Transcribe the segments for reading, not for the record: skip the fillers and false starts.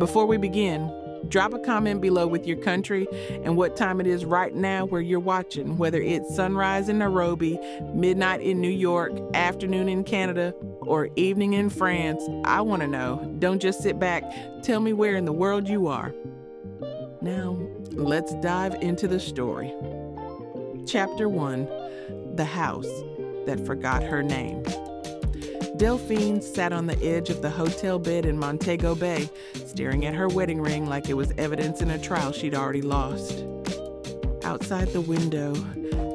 Before we begin, drop a comment below with your country and what time it is right now where you're watching, whether it's sunrise in Nairobi, midnight in New York, afternoon in Canada, or evening in France. I want to know. Don't just sit back. Tell me where in the world you are. Now, let's dive into the story. Chapter 1, The House That Forgot Her Name. Delphine sat on the edge of the hotel bed in Montego Bay, staring at her wedding ring like it was evidence in a trial she'd already lost. Outside the window,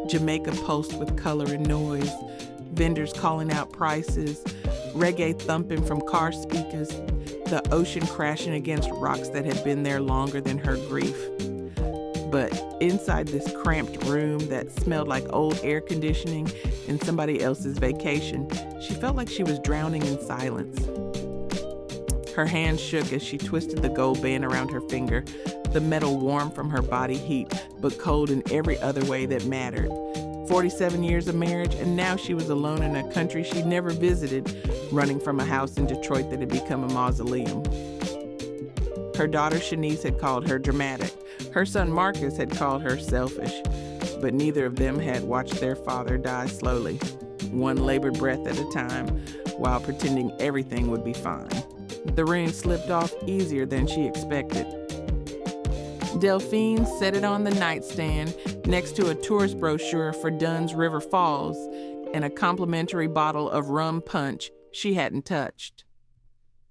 Jamaica pulsed with color and noise, vendors calling out prices, reggae thumping from car speakers, the ocean crashing against rocks that had been there longer than her grief. But inside this cramped room that smelled like old air conditioning and somebody else's vacation, she felt like she was drowning in silence. Her hands shook as she twisted the gold band around her finger, the metal warm from her body heat, but cold in every other way that mattered. 47 years of marriage, and now she was alone in a country she'd never visited, running from a house in Detroit that had become a mausoleum. Her daughter Shanice had called her dramatic. Her son Marcus had called her selfish, but neither of them had watched their father die slowly, one labored breath at a time, while pretending everything would be fine. The ring slipped off easier than she expected. Delphine set it on the nightstand next to a tourist brochure for Dunn's River Falls and a complimentary bottle of rum punch she hadn't touched.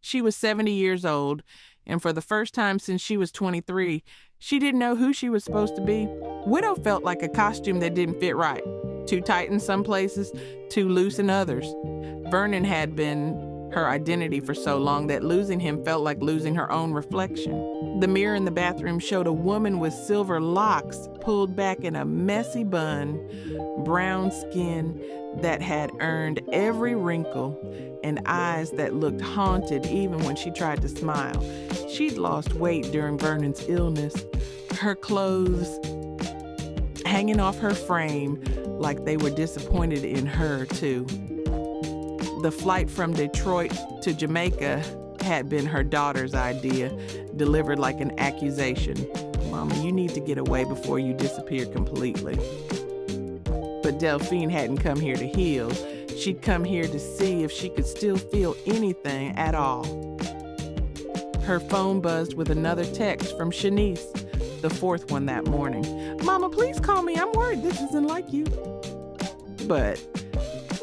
She was 70 years old, and for the first time since she was 23, she didn't know who she was supposed to be. Widow felt like a costume that didn't fit right. Too tight in some places, too loose in others. Vernon had been her identity for so long that losing him felt like losing her own reflection. The mirror in the bathroom showed a woman with silver locks pulled back in a messy bun, brown skin that had earned every wrinkle, and eyes that looked haunted even when she tried to smile. She'd lost weight during Vernon's illness, her clothes hanging off her frame like they were disappointed in her too. The flight from Detroit to Jamaica had been her daughter's idea, delivered like an accusation. Mama, you need to get away before you disappear completely. But Delphine hadn't come here to heal. She'd come here to see if she could still feel anything at all. Her phone buzzed with another text from Shanice, the fourth one that morning. Mama, please call me. I'm worried this isn't like you. But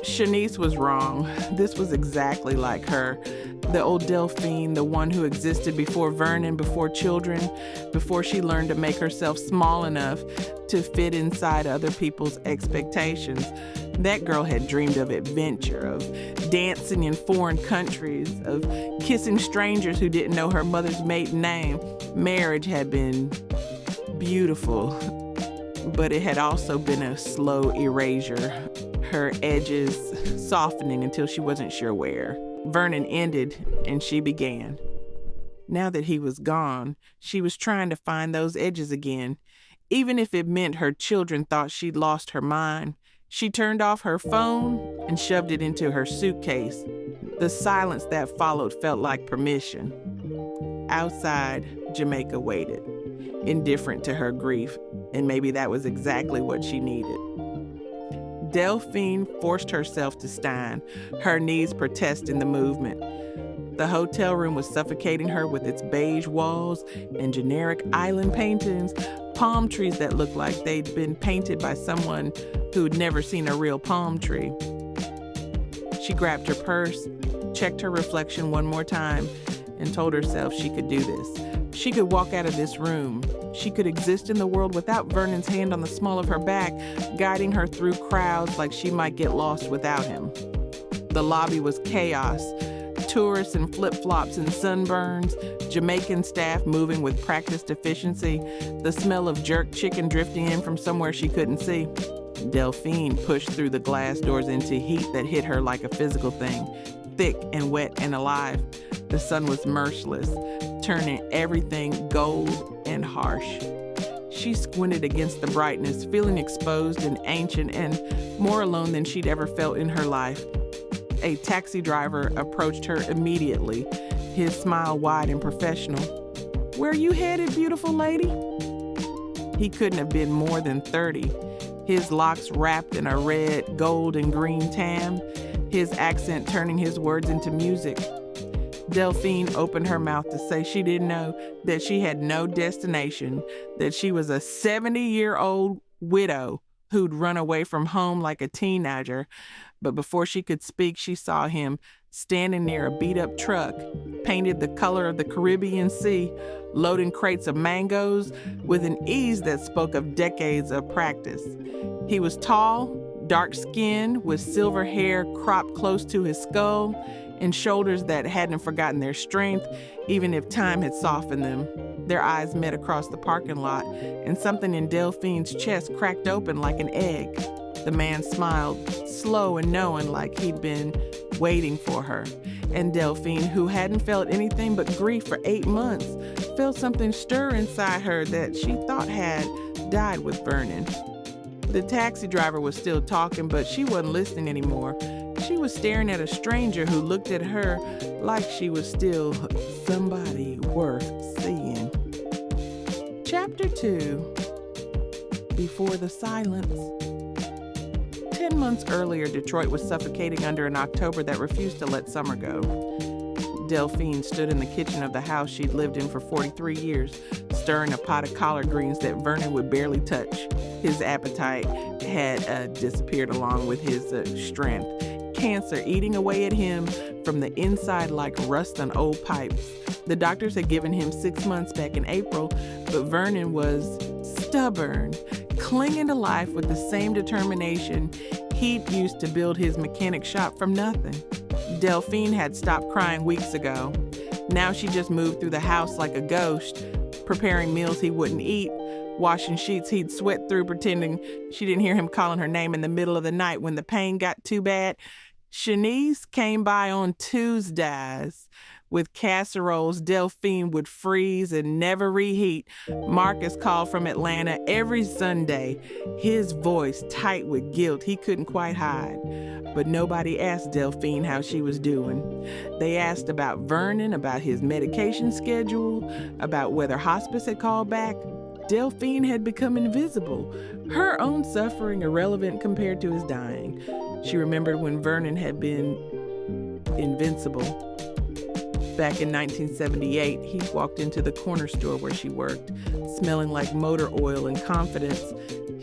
Shanice was wrong. This was exactly like her. The old Delphine, the one who existed before Vernon, before children, before she learned to make herself small enough to fit inside other people's expectations. That girl had dreamed of adventure, of dancing in foreign countries, of kissing strangers who didn't know her mother's maiden name. Marriage had been beautiful, but it had also been a slow erasure, her edges softening until she wasn't sure where. Vernon ended, and she began. Now that he was gone, she was trying to find those edges again, even if it meant her children thought she'd lost her mind. She turned off her phone and shoved it into her suitcase. The silence that followed felt like permission. Outside, Jamaica waited, indifferent to her grief, and maybe that was exactly what she needed. Delphine forced herself to stand, her knees protesting the movement. The hotel room was suffocating her with its beige walls and generic island paintings, palm trees that looked like they'd been painted by someone who'd never seen a real palm tree. She grabbed her purse, checked her reflection one more time, and told herself she could do this. She could walk out of this room. She could exist in the world without Vernon's hand on the small of her back, guiding her through crowds like she might get lost without him. The lobby was chaos. Tourists in flip-flops and sunburns, Jamaican staff moving with practiced efficiency, the smell of jerk chicken drifting in from somewhere she couldn't see. Delphine pushed through the glass doors into heat that hit her like a physical thing, thick and wet and alive. The sun was merciless, turning everything gold and harsh. She squinted against the brightness, feeling exposed and ancient and more alone than she'd ever felt in her life. A taxi driver approached her immediately, his smile wide and professional. Where you headed, beautiful lady? He couldn't have been more than 30. His locks wrapped in a red, gold, and green tam, his accent turning his words into music. Delphine opened her mouth to say she didn't know, that she had no destination, that she was a 70-year-old widow who'd run away from home like a teenager. But before she could speak, she saw him standing near a beat-up truck, painted the color of the Caribbean Sea, loading crates of mangoes with an ease that spoke of decades of practice. He was tall, dark-skinned, with silver hair cropped close to his skull and shoulders that hadn't forgotten their strength, even if time had softened them. Their eyes met across the parking lot, and something in Delphine's chest cracked open like an egg. The man smiled, slow and knowing, like he'd been waiting for her. And Delphine, who hadn't felt anything but grief for 8 months, felt something stir inside her that she thought had died with Vernon. The taxi driver was still talking, but she wasn't listening anymore. She was staring at a stranger who looked at her like she was still somebody worth seeing. Chapter 2. Before the Silence. 10 months earlier, Detroit was suffocating under an October that refused to let summer go. Delphine stood in the kitchen of the house she'd lived in for 43 years, stirring a pot of collard greens that Vernon would barely touch. His appetite had disappeared along with his strength. Cancer eating away at him from the inside like rust on old pipes. The doctors had given him 6 months back in April, but Vernon was stubborn, clinging to life with the same determination he'd used to build his mechanic shop from nothing. Delphine had stopped crying weeks ago. Now she just moved through the house like a ghost, preparing meals he wouldn't eat, washing sheets he'd sweat through, pretending she didn't hear him calling her name in the middle of the night when the pain got too bad. Shanice came by on Tuesdays with casseroles Delphine would freeze and never reheat. Marcus called from Atlanta every Sunday, his voice tight with guilt he couldn't quite hide. But nobody asked Delphine how she was doing. They asked about Vernon, about his medication schedule, about whether hospice had called back. Delphine had become invisible, her own suffering irrelevant compared to his dying. She remembered when Vernon had been invincible. Back in 1978, he walked into the corner store where she worked, smelling like motor oil and confidence.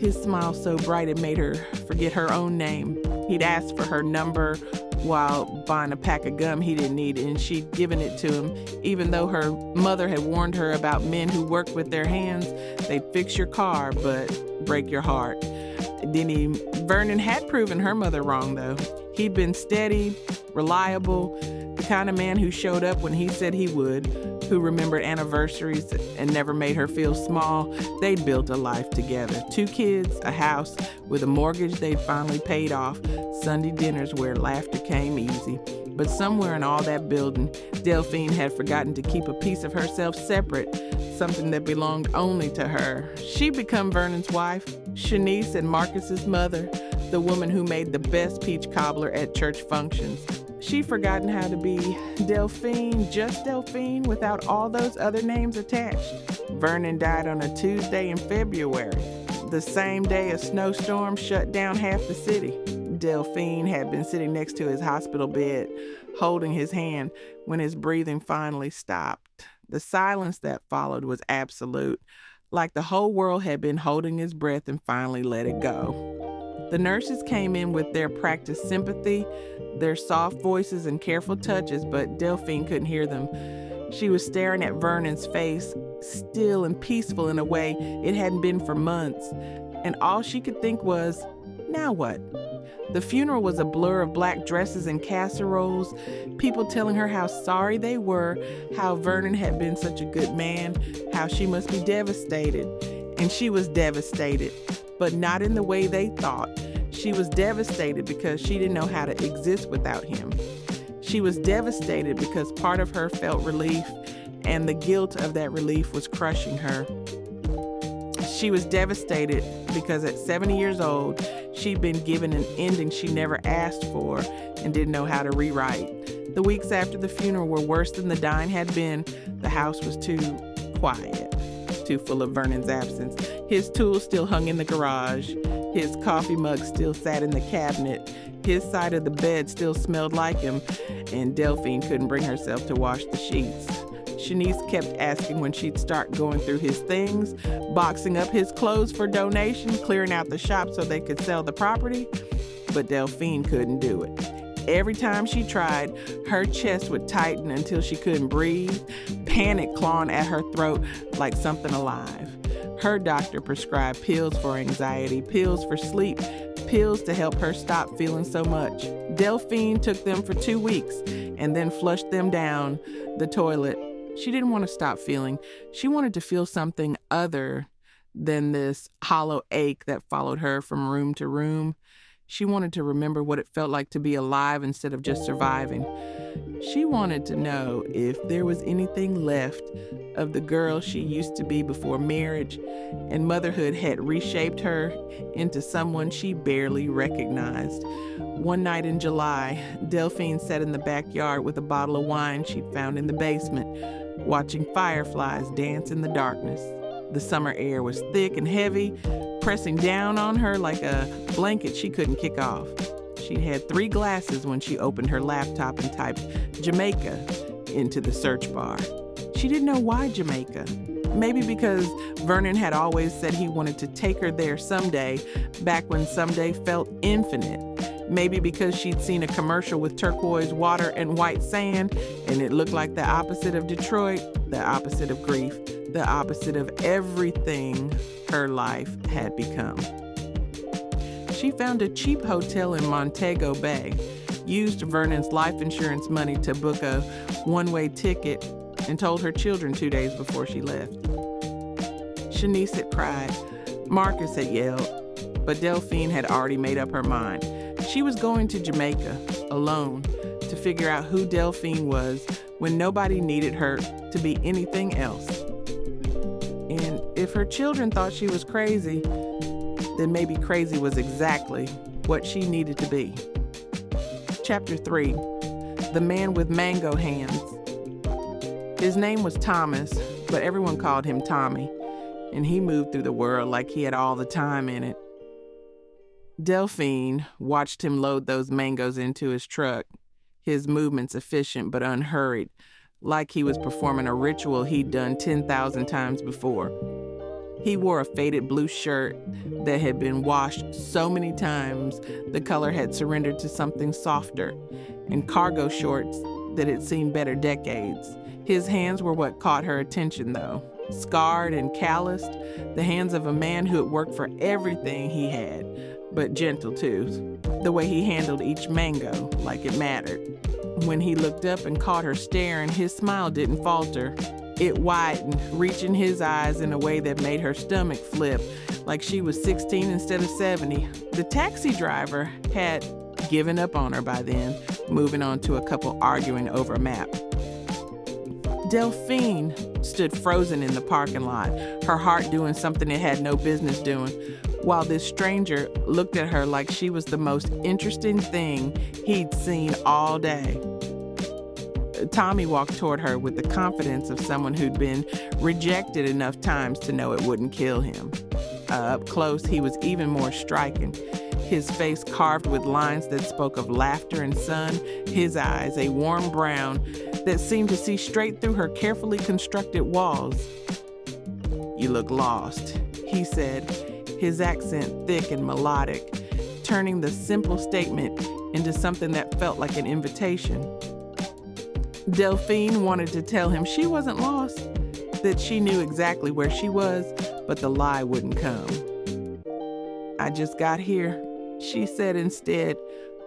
His smile so bright it made her forget her own name. He'd asked for her number while buying a pack of gum he didn't need, and she'd given it to him, even though her mother had warned her about men who worked with their hands. They'd fix your car, but break your heart. Vernon had proven her mother wrong, though. He'd been steady, reliable, the kind of man who showed up when he said he would, who remembered anniversaries and never made her feel small. They'd built a life together. 2 kids, a house with a mortgage they'd finally paid off, Sunday dinners where laughter came easy. But somewhere in all that building, Delphine had forgotten to keep a piece of herself separate, something that belonged only to her. She'd become Vernon's wife, Shanice and Marcus's mother, the woman who made the best peach cobbler at church functions. She'd forgotten how to be Delphine, just Delphine, without all those other names attached. Vernon died on a Tuesday in February, the same day a snowstorm shut down half the city. Delphine had been sitting next to his hospital bed, holding his hand when his breathing finally stopped. The silence that followed was absolute, like the whole world had been holding its breath and finally let it go. The nurses came in with their practiced sympathy, their soft voices and careful touches, but Delphine couldn't hear them. She was staring at Vernon's face, still and peaceful in a way it hadn't been for months, and all she could think was, now what? The funeral was a blur of black dresses and casseroles, people telling her how sorry they were, how Vernon had been such a good man, how she must be devastated. And she was devastated, but not in the way they thought. She was devastated because she didn't know how to exist without him. She was devastated because part of her felt relief, and the guilt of that relief was crushing her. She was devastated because at 70 years old, she'd been given an ending she never asked for and didn't know how to rewrite. The weeks after the funeral were worse than the dying had been. The house was too quiet, too full of Vernon's absence. His tools still hung in the garage. His coffee mug still sat in the cabinet. His side of the bed still smelled like him, and Delphine couldn't bring herself to wash the sheets. Shanice kept asking when she'd start going through his things, boxing up his clothes for donation, clearing out the shop so they could sell the property, but Delphine couldn't do it. Every time she tried, her chest would tighten until she couldn't breathe, panic clawing at her throat like something alive. Her doctor prescribed pills for anxiety, pills for sleep, pills to help her stop feeling so much. Delphine took them for 2 weeks and then flushed them down the toilet. She didn't want to stop feeling. She wanted to feel something other than this hollow ache that followed her from room to room. She wanted to remember what it felt like to be alive instead of just surviving. She wanted to know if there was anything left of the girl she used to be before marriage, and motherhood had reshaped her into someone she barely recognized. One night in July, Delphine sat in the backyard with a bottle of wine she'd found in the basement, watching fireflies dance in the darkness. The summer air was thick and heavy, pressing down on her like a blanket she couldn't kick off. She'd had 3 glasses when she opened her laptop and typed Jamaica into the search bar. She didn't know why Jamaica. Maybe because Vernon had always said he wanted to take her there someday, back when someday felt infinite. Maybe because she'd seen a commercial with turquoise water and white sand, and it looked like the opposite of Detroit, the opposite of grief, the opposite of everything her life had become. She found a cheap hotel in Montego Bay, used Vernon's life insurance money to book a one-way ticket, and told her children 2 days before she left. Shanice had cried. Marcus had yelled. But Delphine had already made up her mind. She was going to Jamaica, alone, to figure out who Delphine was when nobody needed her to be anything else. And if her children thought she was crazy, then maybe crazy was exactly what she needed to be. Chapter 3, The Man with Mango Hands. His name was Thomas, but everyone called him Tommy, and he moved through the world like he had all the time in it. Delphine watched him load those mangoes into his truck, his movements efficient but unhurried, like he was performing a ritual he'd done 10,000 times before. He wore a faded blue shirt that had been washed so many times the color had surrendered to something softer, and cargo shorts that had seen better decades. His hands were what caught her attention, though. Scarred and calloused, the hands of a man who had worked for everything he had, but gentle too. The way he handled each mango, like it mattered. When he looked up and caught her staring, his smile didn't falter. It widened, reaching his eyes in a way that made her stomach flip, like she was 16 instead of 70. The taxi driver had given up on her by then, moving on to a couple arguing over a map. Delphine stood frozen in the parking lot, her heart doing something it had no business doing, while this stranger looked at her like she was the most interesting thing he'd seen all day. Tommy walked toward her with the confidence of someone who'd been rejected enough times to know it wouldn't kill him. Up close, he was even more striking. His face carved with lines that spoke of laughter and sun, his eyes a warm brown that seemed to see straight through her carefully constructed walls. "You look lost," he said, his accent thick and melodic, turning the simple statement into something that felt like an invitation. Delphine wanted to tell him she wasn't lost, that she knew exactly where she was, but the lie wouldn't come. "I just got here," she said instead,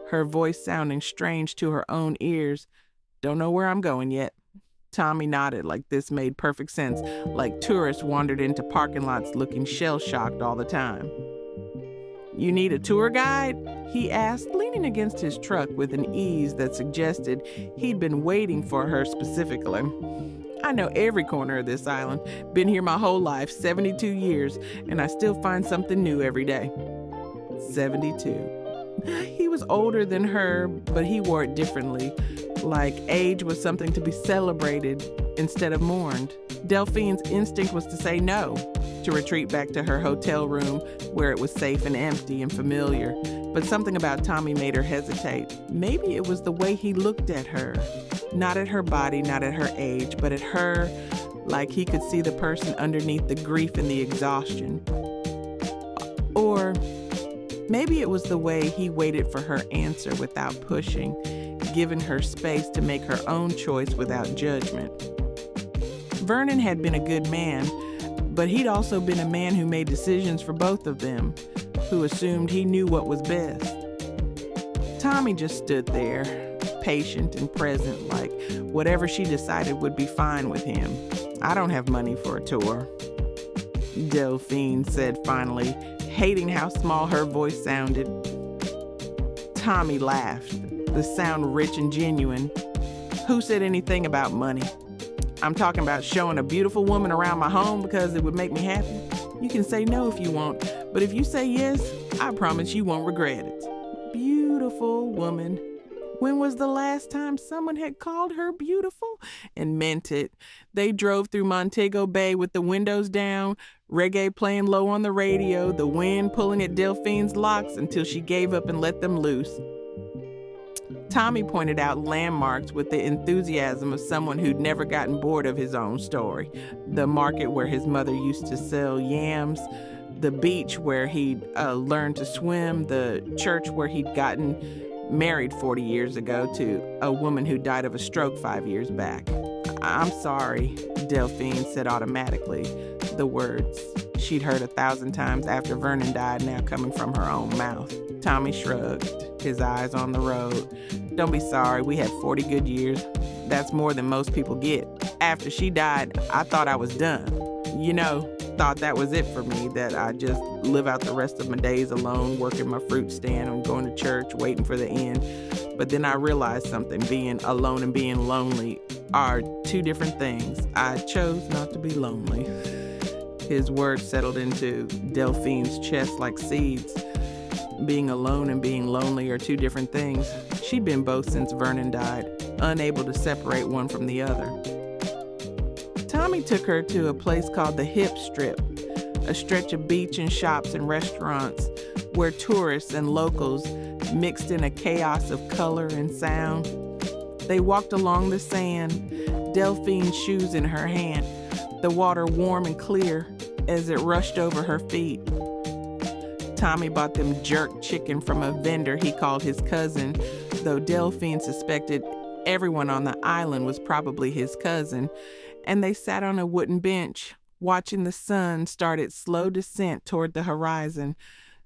her voice sounding strange to her own ears. "Don't know where I'm going yet." Tommy nodded like this made perfect sense, like tourists wandered into parking lots looking shell-shocked all the time. "You need a tour guide?" he asked, leaning against his truck with an ease that suggested he'd been waiting for her specifically. "I know every corner of this island. Been here my whole life, 72 years, and I still find something new every day." 72. He was older than her, but he wore it differently, like age was something to be celebrated instead of mourned. Delphine's instinct was to say no, to retreat back to her hotel room where it was safe and empty and familiar. But something about Tommy made her hesitate. Maybe it was the way he looked at her. Not at her body, not at her age, but at her, like he could see the person underneath the grief and the exhaustion. Or maybe it was the way he waited for her answer without pushing, giving her space to make her own choice without judgment. Vernon had been a good man, but he'd also been a man who made decisions for both of them, who assumed he knew what was best. Tommy just stood there, patient and present, like whatever she decided would be fine with him. I don't have money for a tour, Delphine said finally, hating how small her voice sounded. Tommy laughed, the sound rich and genuine. Who said anything about money? I'm talking about showing a beautiful woman around my home because it would make me happy. You can say no if you want, but if you say yes, I promise you won't regret it. Beautiful woman. When was the last time someone had called her beautiful and meant it? They drove through Montego Bay with the windows down, reggae playing low on the radio, the wind pulling at Delphine's locks until she gave up and let them loose. Tommy pointed out landmarks with the enthusiasm of someone who'd never gotten bored of his own story. The market where his mother used to sell yams, the beach where he'd learned to swim, the church where he'd gotten married 40 years ago to a woman who died of a stroke 5 years back. I'm sorry, Delphine said automatically, the words she'd heard 1,000 times after Vernon died now coming from her own mouth. Tommy shrugged, his eyes on the road. Don't be sorry, we had 40 good years. That's more than most people get. After she died, I thought I was done. Thought that was it for me, that I'd just live out the rest of my days alone, working my fruit stand and going to church, waiting for the end. But then I realized something. Being alone and being lonely are two different things. I chose not to be lonely. His words settled into Delphine's chest like seeds. Being alone and being lonely are two different things. She'd been both since Vernon died, unable to separate one from the other. Tommy took her to a place called the Hip Strip, a stretch of beach and shops and restaurants where tourists and locals mixed in a chaos of color and sound. They walked along the sand, Delphine's shoes in her hand, the water warm and clear as it rushed over her feet. Tommy bought them jerk chicken from a vendor he called his cousin, though Delphine suspected everyone on the island was probably his cousin, and they sat on a wooden bench, watching the sun start its slow descent toward the horizon.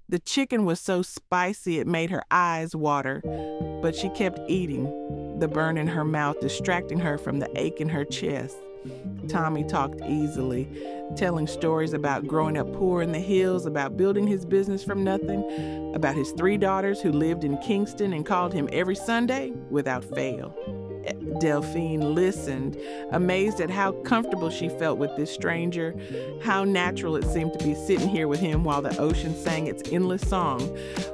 The chicken was so spicy it made her eyes water, but she kept eating, the burn in her mouth distracting her from the ache in her chest. Tommy talked easily, telling stories about growing up poor in the hills, about building his business from nothing, about his 3 daughters who lived in Kingston and called him every Sunday without fail. Delphine listened, amazed at how comfortable she felt with this stranger, how natural it seemed to be sitting here with him while the ocean sang its endless song.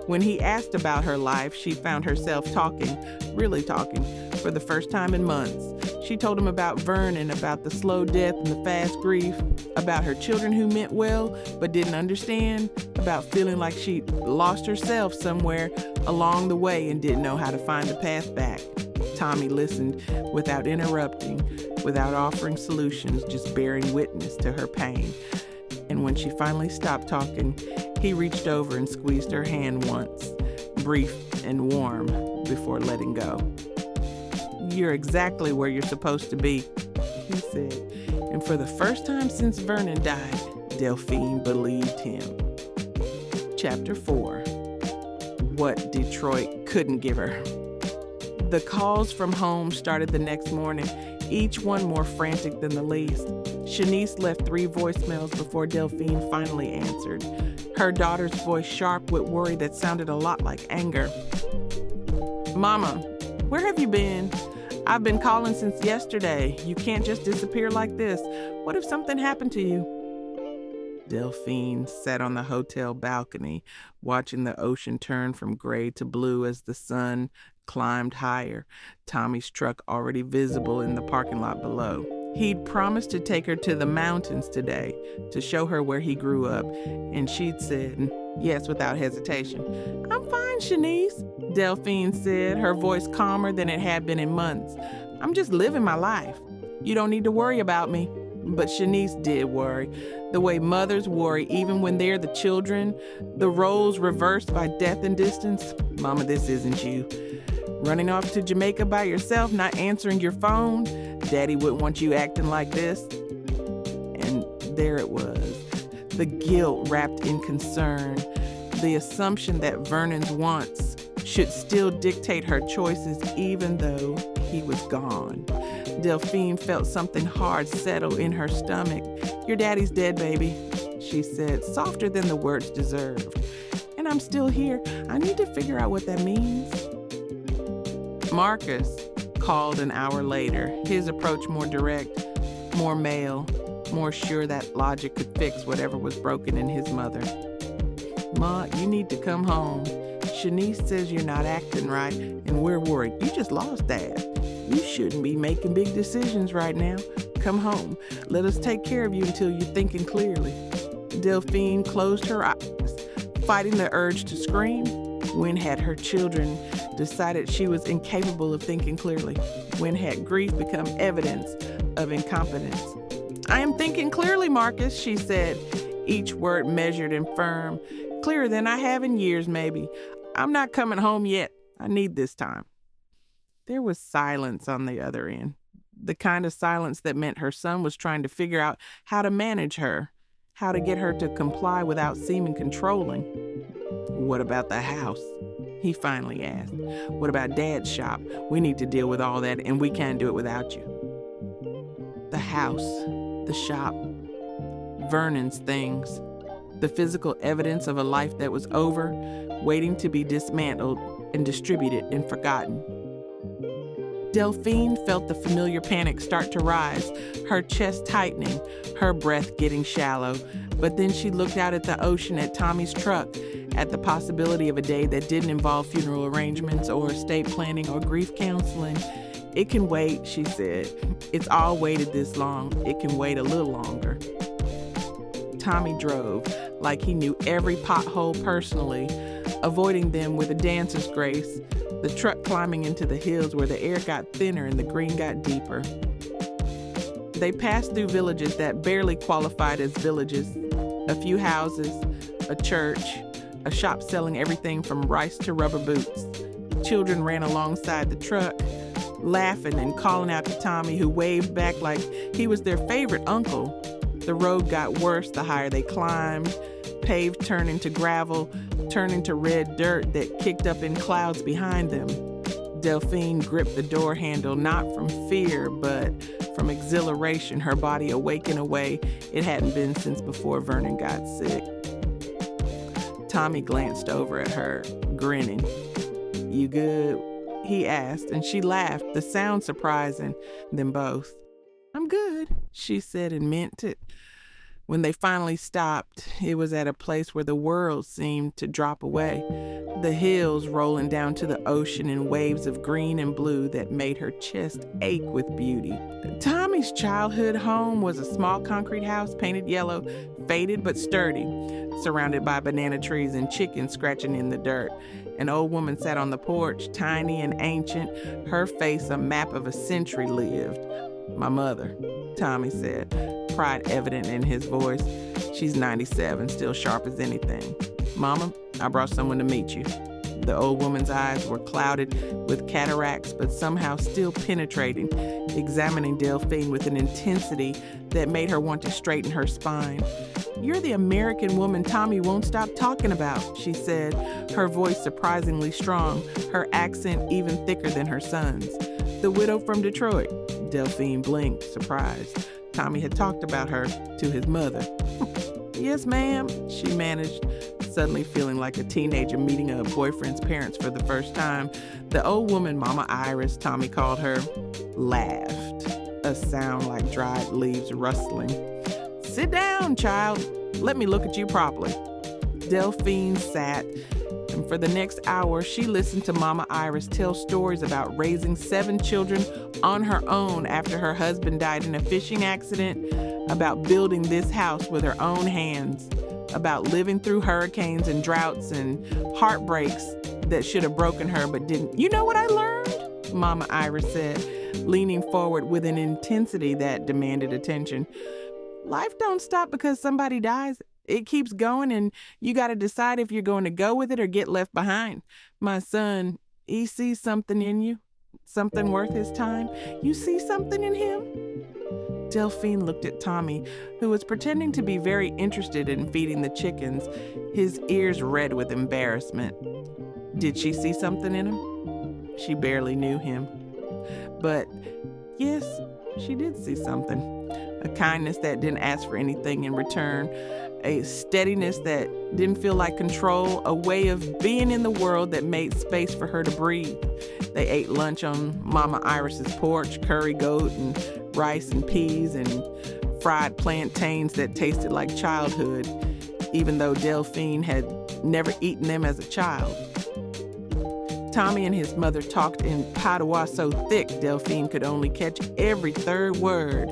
When he asked about her life, she found herself talking, really talking, for the first time in months. She told him about Vernon, about the slow death and the fast grief, about her children who meant well but didn't understand, about feeling like she'd lost herself somewhere along the way and didn't know how to find the path back. Tommy listened without interrupting, without offering solutions, just bearing witness to her pain. And when she finally stopped talking, he reached over and squeezed her hand once, brief and warm, before letting go. "You're exactly where you're supposed to be," he said. And for the first time since Vernon died, Delphine believed him. Chapter 4. What Detroit couldn't give her. The calls from home started the next morning, each one more frantic than the least. Shanice left 3 voicemails before Delphine finally answered, her daughter's voice sharp with worry that sounded a lot like anger. "Mama, where have you been? I've been calling since yesterday. You can't just disappear like this. What if something happened to you?" Delphine sat on the hotel balcony, watching the ocean turn from gray to blue as the sun climbed higher, Tommy's truck already visible in the parking lot below. He'd promised to take her to the mountains today to show her where he grew up, and she'd said yes without hesitation. "I'm fine, Shanice," Delphine said, her voice calmer than it had been in months. "I'm just living my life. You don't need to worry about me." But Shanice did worry, the way mothers worry even when they're the children, the roles reversed by death and distance. "Mama, this isn't you. Running off to Jamaica by yourself, not answering your phone. Daddy wouldn't want you acting like this." And there it was, the guilt wrapped in concern, the assumption that Vernon's wants should still dictate her choices even though he was gone. Delphine felt something hard settle in her stomach. "Your daddy's dead, baby," she said, softer than the words deserved. "And I'm still here. I need to figure out what that means." Marcus called an hour later, his approach more direct, more male, more sure that logic could fix whatever was broken in his mother. "Ma, you need to come home. Shanice says you're not acting right, and we're worried. You just lost Dad. You shouldn't be making big decisions right now. Come home. Let us take care of you until you're thinking clearly." Delphine closed her eyes, fighting the urge to scream. When had her children decided she was incapable of thinking clearly? When had grief become evidence of incompetence? "I am thinking clearly, Marcus," she said, each word measured and firm. "Clearer than I have in years, maybe. I'm not coming home yet. I need this time." There was silence on the other end, the kind of silence that meant her son was trying to figure out how to manage her, how to get her to comply without seeming controlling. "What about the house?" he finally asked. "What about Dad's shop? We need to deal with all that, and we can't do it without you." The house, the shop, Vernon's things, the physical evidence of a life that was over, waiting to be dismantled and distributed and forgotten. Delphine felt the familiar panic start to rise, her chest tightening, her breath getting shallow. But then she looked out at the ocean, at Tommy's truck, at the possibility of a day that didn't involve funeral arrangements or estate planning or grief counseling. "It can wait," she said. "It's all waited this long. It can wait a little longer." Tommy drove like he knew every pothole personally, avoiding them with a dancer's grace, the truck climbing into the hills where the air got thinner and the green got deeper. They passed through villages that barely qualified as villages, a few houses, a church, a shop selling everything from rice to rubber boots. Children ran alongside the truck, laughing and calling out to Tommy, who waved back like he was their favorite uncle. The road got worse the higher they climbed. Paved turned into gravel, turned into red dirt that kicked up in clouds behind them. Delphine gripped the door handle, not from fear, but from exhilaration, her body awake in a way it hadn't been since before Vernon got sick. Tommy glanced over at her, grinning. "You good?" he asked, and she laughed, the sound surprising them both. "I'm good," she said and meant it. When they finally stopped, it was at a place where the world seemed to drop away, the hills rolling down to the ocean in waves of green and blue that made her chest ache with beauty. Tommy's childhood home was a small concrete house painted yellow, faded but sturdy, surrounded by banana trees and chickens scratching in the dirt. An old woman sat on the porch, tiny and ancient, her face a map of a century lived. "My mother," Tommy said, pride evident in his voice. "She's 97, still sharp as anything. Mama, I brought someone to meet you." The old woman's eyes were clouded with cataracts, but somehow still penetrating, examining Delphine with an intensity that made her want to straighten her spine. "You're the American woman Tommy won't stop talking about," she said, her voice surprisingly strong, her accent even thicker than her son's. "The widow from Detroit." Delphine blinked, surprised. Tommy had talked about her to his mother. "Yes, ma'am," she managed, suddenly feeling like a teenager meeting a boyfriend's parents for the first time. The old woman, Mama Iris, Tommy called her, laughed, a sound like dried leaves rustling. "Sit down, child. Let me look at you properly." Delphine sat, And for the next hour, she listened to Mama Iris tell stories about raising 7 children on her own after her husband died in a fishing accident, about building this house with her own hands, about living through hurricanes and droughts and heartbreaks that should have broken her but didn't. You know what I learned? Mama Iris said, leaning forward with an intensity that demanded attention. Life don't stop because somebody dies. It keeps going, and you got to decide if you're going to go with it or get left behind. My son, he sees something in you, something worth his time. You see something in him? Delphine looked at Tommy, who was pretending to be very interested in feeding the chickens, his ears red with embarrassment. Did she see something in him? She barely knew him. But yes, she did see something. A kindness that didn't ask for anything in return, a steadiness that didn't feel like control, a way of being in the world that made space for her to breathe. They ate lunch on Mama Iris's porch, curry goat and rice and peas and fried plantains that tasted like childhood, even though Delphine had never eaten them as a child. Tommy and his mother talked in patois so thick Delphine could only catch every third word,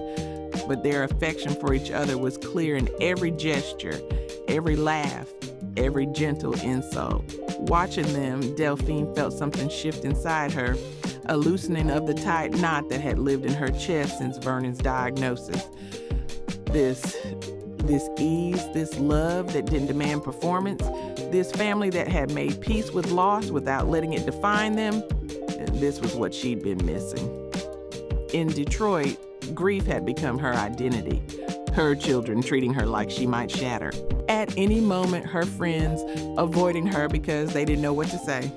but their affection for each other was clear in every gesture, every laugh, every gentle insult. Watching them, Delphine felt something shift inside her, a loosening of the tight knot that had lived in her chest since Vernon's diagnosis. This ease, this love that didn't demand performance, this family that had made peace with loss without letting it define them, this was what she'd been missing. In Detroit, grief had become her identity, her children treating her like she might shatter. At any moment, her friends avoiding her because they didn't know what to say.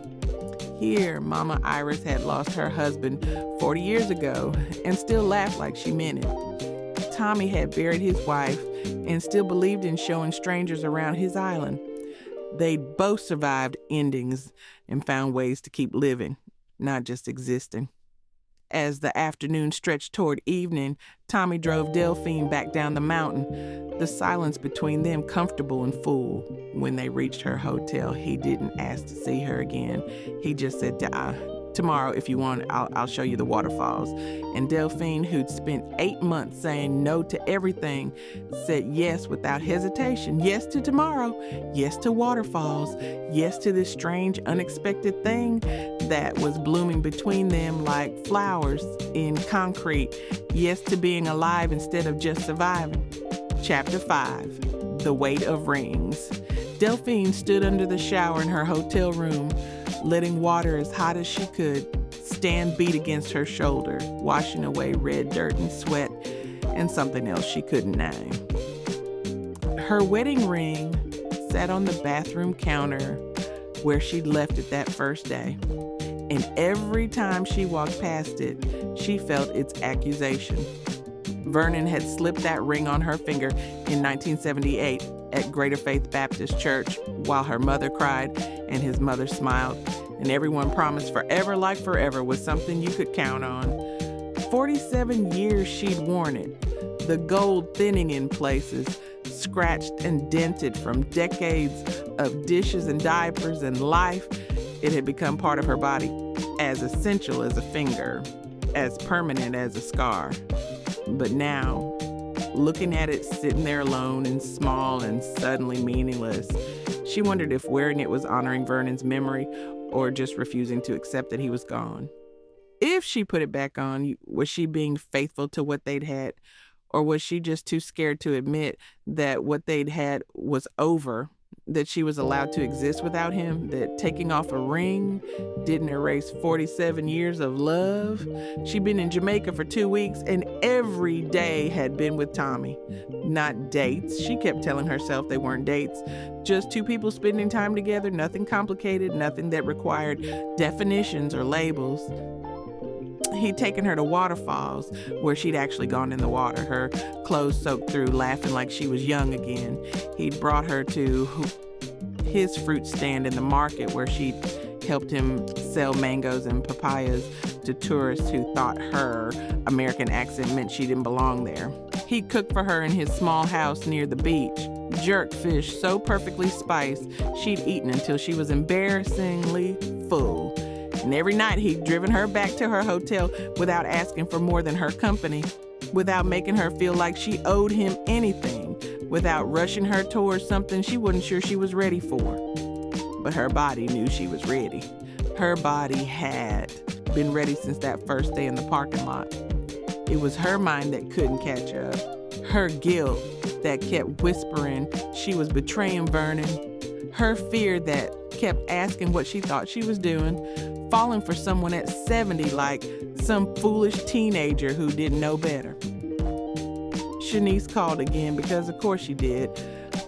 Here, Mama Iris had lost her husband 40 years ago and still laughed like she meant it. Tommy had buried his wife and still believed in showing strangers around his island. They'd both survived endings and found ways to keep living, not just existing. As the afternoon stretched toward evening, Tommy drove Delphine back down the mountain, the silence between them comfortable and full. When they reached her hotel, he didn't ask to see her again. He just said, tomorrow, if you want, I'll show you the waterfalls. And Delphine, who'd spent 8 months saying no to everything, said yes without hesitation. Yes to tomorrow. Yes to waterfalls. Yes to this strange, unexpected thing that was blooming between them like flowers in concrete. Yes to being alive instead of just surviving. Chapter 5, The Weight of Rings. Delphine stood under the shower in her hotel room, letting water as hot as she could stand beat against her shoulder, washing away red dirt and sweat and something else she couldn't name. Her wedding ring sat on the bathroom counter where she'd left it that first day. And every time she walked past it, she felt its accusation. Vernon had slipped that ring on her finger in 1978 at Greater Faith Baptist Church while her mother cried and his mother smiled, and everyone promised forever like forever was something you could count on. 47 years she'd worn it, the gold thinning in places, scratched and dented from decades of dishes and diapers and life. It had become part of her body, as essential as a finger, as permanent as a scar. But now, looking at it sitting there alone and small and suddenly meaningless, she wondered if wearing it was honoring Vernon's memory or just refusing to accept that he was gone. If she put it back on, was she being faithful to what they'd had, or was she just too scared to admit that what they'd had was over, that she was allowed to exist without him, that taking off a ring didn't erase 47 years of love? She'd been in Jamaica for 2 weeks, and every day had been with Tommy. Not dates. She kept telling herself they weren't dates. Just two people spending time together, nothing complicated, nothing that required definitions or labels. He'd taken her to waterfalls where she'd actually gone in the water, her clothes soaked through, laughing like she was young again. He'd brought her to his fruit stand in the market where she'd helped him sell mangoes and papayas to tourists who thought her American accent meant she didn't belong there. He'd cook for her in his small house near the beach, Jerk fish so perfectly spiced, she'd eaten until she was embarrassingly full. And every night he'd driven her back to her hotel without asking for more than her company, without making her feel like she owed him anything, without rushing her towards something she wasn't sure she was ready for. But her body knew she was ready. Her body had been ready since that first day in the parking lot. It was her mind that couldn't catch up. Her guilt that kept whispering she was betraying Vernon. Her fear that kept asking what she thought she was doing, falling for someone at 70 like some foolish teenager who didn't know better. Shanice called again because of course she did.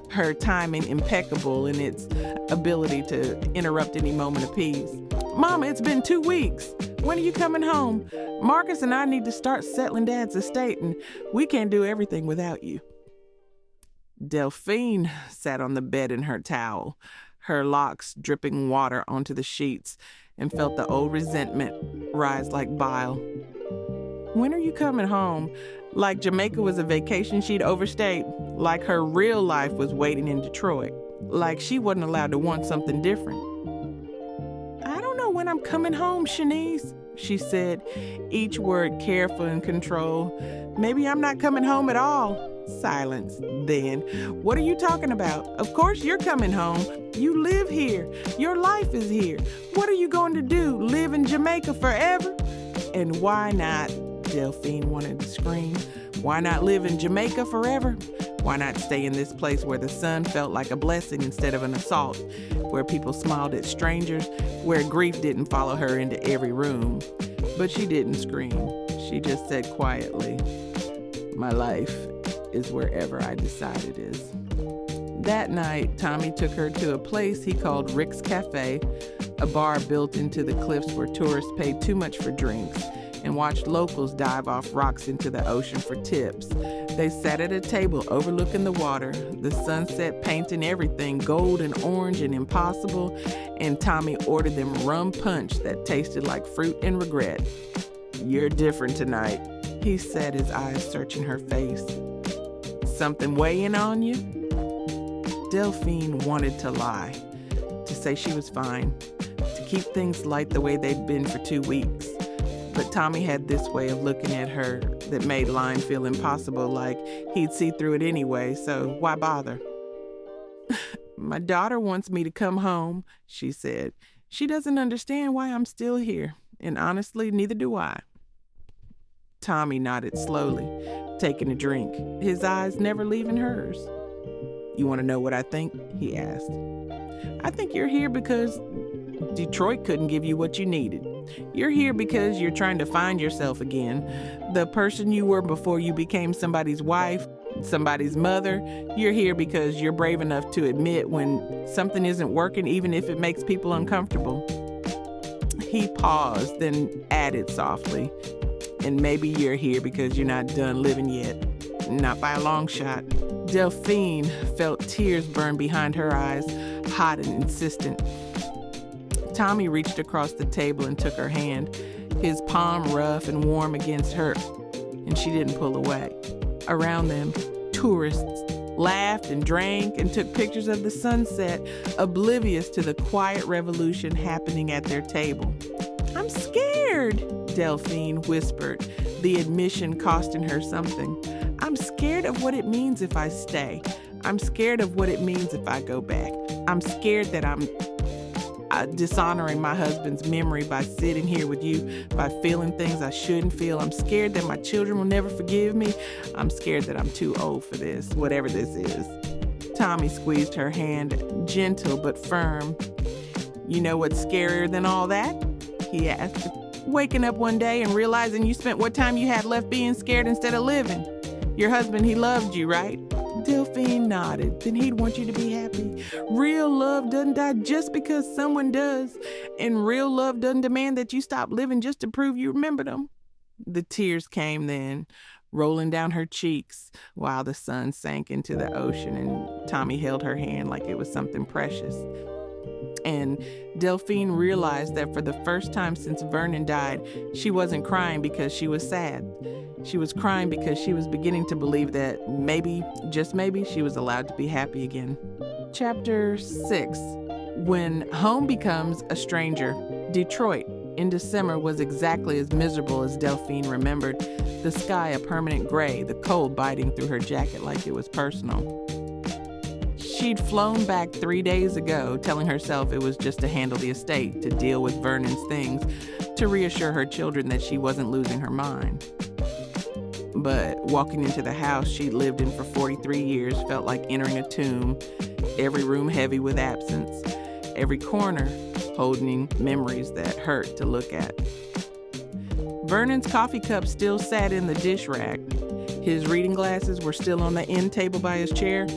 Her timing impeccable in its ability to interrupt any moment of peace. Mama, it's been 2 weeks. When are you coming home? Marcus and I need to start settling Dad's estate, and we can't do everything without you. Delphine sat on the bed in her towel, her locks dripping water onto the sheets, and felt the old resentment rise like bile. When are you coming home? Like Jamaica was a vacation she'd overstayed, like her real life was waiting in Detroit, like she wasn't allowed to want something different. I don't know when I'm coming home, Shanice, she said, each word careful and controlled. Maybe I'm not coming home at all. Silence. Then, what are you talking about? Of course you're coming home. You live here. Your life is here. What are you going to do? Live in Jamaica forever? And why not? Delphine wanted to scream. Why not live in Jamaica forever? Why not stay in this place where the sun felt like a blessing instead of an assault, where people smiled at strangers, where grief didn't follow her into every room? But she didn't scream. She just said quietly, my life is wherever I decide it is. That night, Tommy took her to a place he called Rick's Cafe, a bar built into the cliffs where tourists paid too much for drinks and watched locals dive off rocks into the ocean for tips. They sat at a table overlooking the water, the sunset painting everything gold and orange and impossible, and Tommy ordered them rum punch that tasted like fruit and regret. You're different tonight, he said, his eyes searching her face. Something weighing on you? Delphine wanted to lie, to say she was fine, to keep things light the way they'd been for 2 weeks. But Tommy had this way of looking at her that made lying feel impossible, like he'd see through it anyway, so why bother? My daughter wants me to come home, she said. She doesn't understand why I'm still here, and honestly, neither do I. Tommy nodded slowly, taking a drink, his eyes never leaving hers. You want to know what I think? He asked. I think you're here because Detroit couldn't give you what you needed. You're here because you're trying to find yourself again. The person you were before you became somebody's wife, somebody's mother. You're here because you're brave enough to admit when something isn't working, even if it makes people uncomfortable. He paused, then added softly, and maybe you're here because you're not done living yet. Not by a long shot. Delphine felt tears burn behind her eyes, hot and insistent. Tommy reached across the table and took her hand, his palm rough and warm against her, and she didn't pull away. Around them, tourists laughed and drank and took pictures of the sunset, oblivious to the quiet revolution happening at their table. I'm scared, Delphine whispered, the admission costing her something. I'm scared of what it means if I stay. I'm scared of what it means if I go back. I'm scared that I'm dishonoring my husband's memory by sitting here with you, by feeling things I shouldn't feel. I'm scared that my children will never forgive me. I'm scared that I'm too old for this, whatever this is. Tommy squeezed her hand, gentle but firm. You know what's scarier than all that? He asked. Waking up one day and realizing you spent what time you had left being scared instead of living. Your husband, he loved you, right? Delphine nodded. Then he'd want you to be happy. Real love doesn't die just because someone does. And real love doesn't demand that you stop living just to prove you remember them. The tears came then, rolling down her cheeks while the sun sank into the ocean and Tommy held her hand like it was something precious. And Delphine realized that for the first time since Vernon died, she wasn't crying because she was sad. She was crying because she was beginning to believe that maybe, just maybe, she was allowed to be happy again. Chapter 6. When home becomes a stranger. Detroit in December was exactly as miserable as Delphine remembered. The sky a permanent gray, the cold biting through her jacket like it was personal. She'd flown back 3 days ago, telling herself it was just to handle the estate, to deal with Vernon's things, to reassure her children that she wasn't losing her mind. But walking into the house she'd lived in for 43 years felt like entering a tomb, every room heavy with absence, every corner holding memories that hurt to look at. Vernon's coffee cup still sat in the dish rack. His reading glasses were still on the end table by his chair.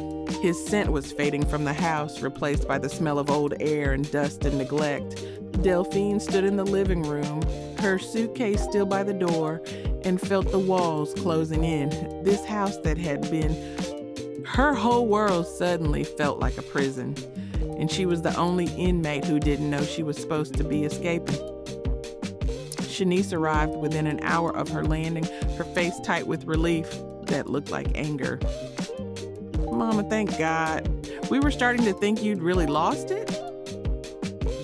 His scent was fading from the house, replaced by the smell of old air and dust and neglect. Delphine stood in the living room, her suitcase still by the door, and felt the walls closing in. This house that had been her whole world suddenly felt like a prison, and she was the only inmate who didn't know she was supposed to be escaping. Shanice arrived within an hour of her landing, her face tight with relief that looked like anger. Mama, thank God. We were starting to think you'd really lost it.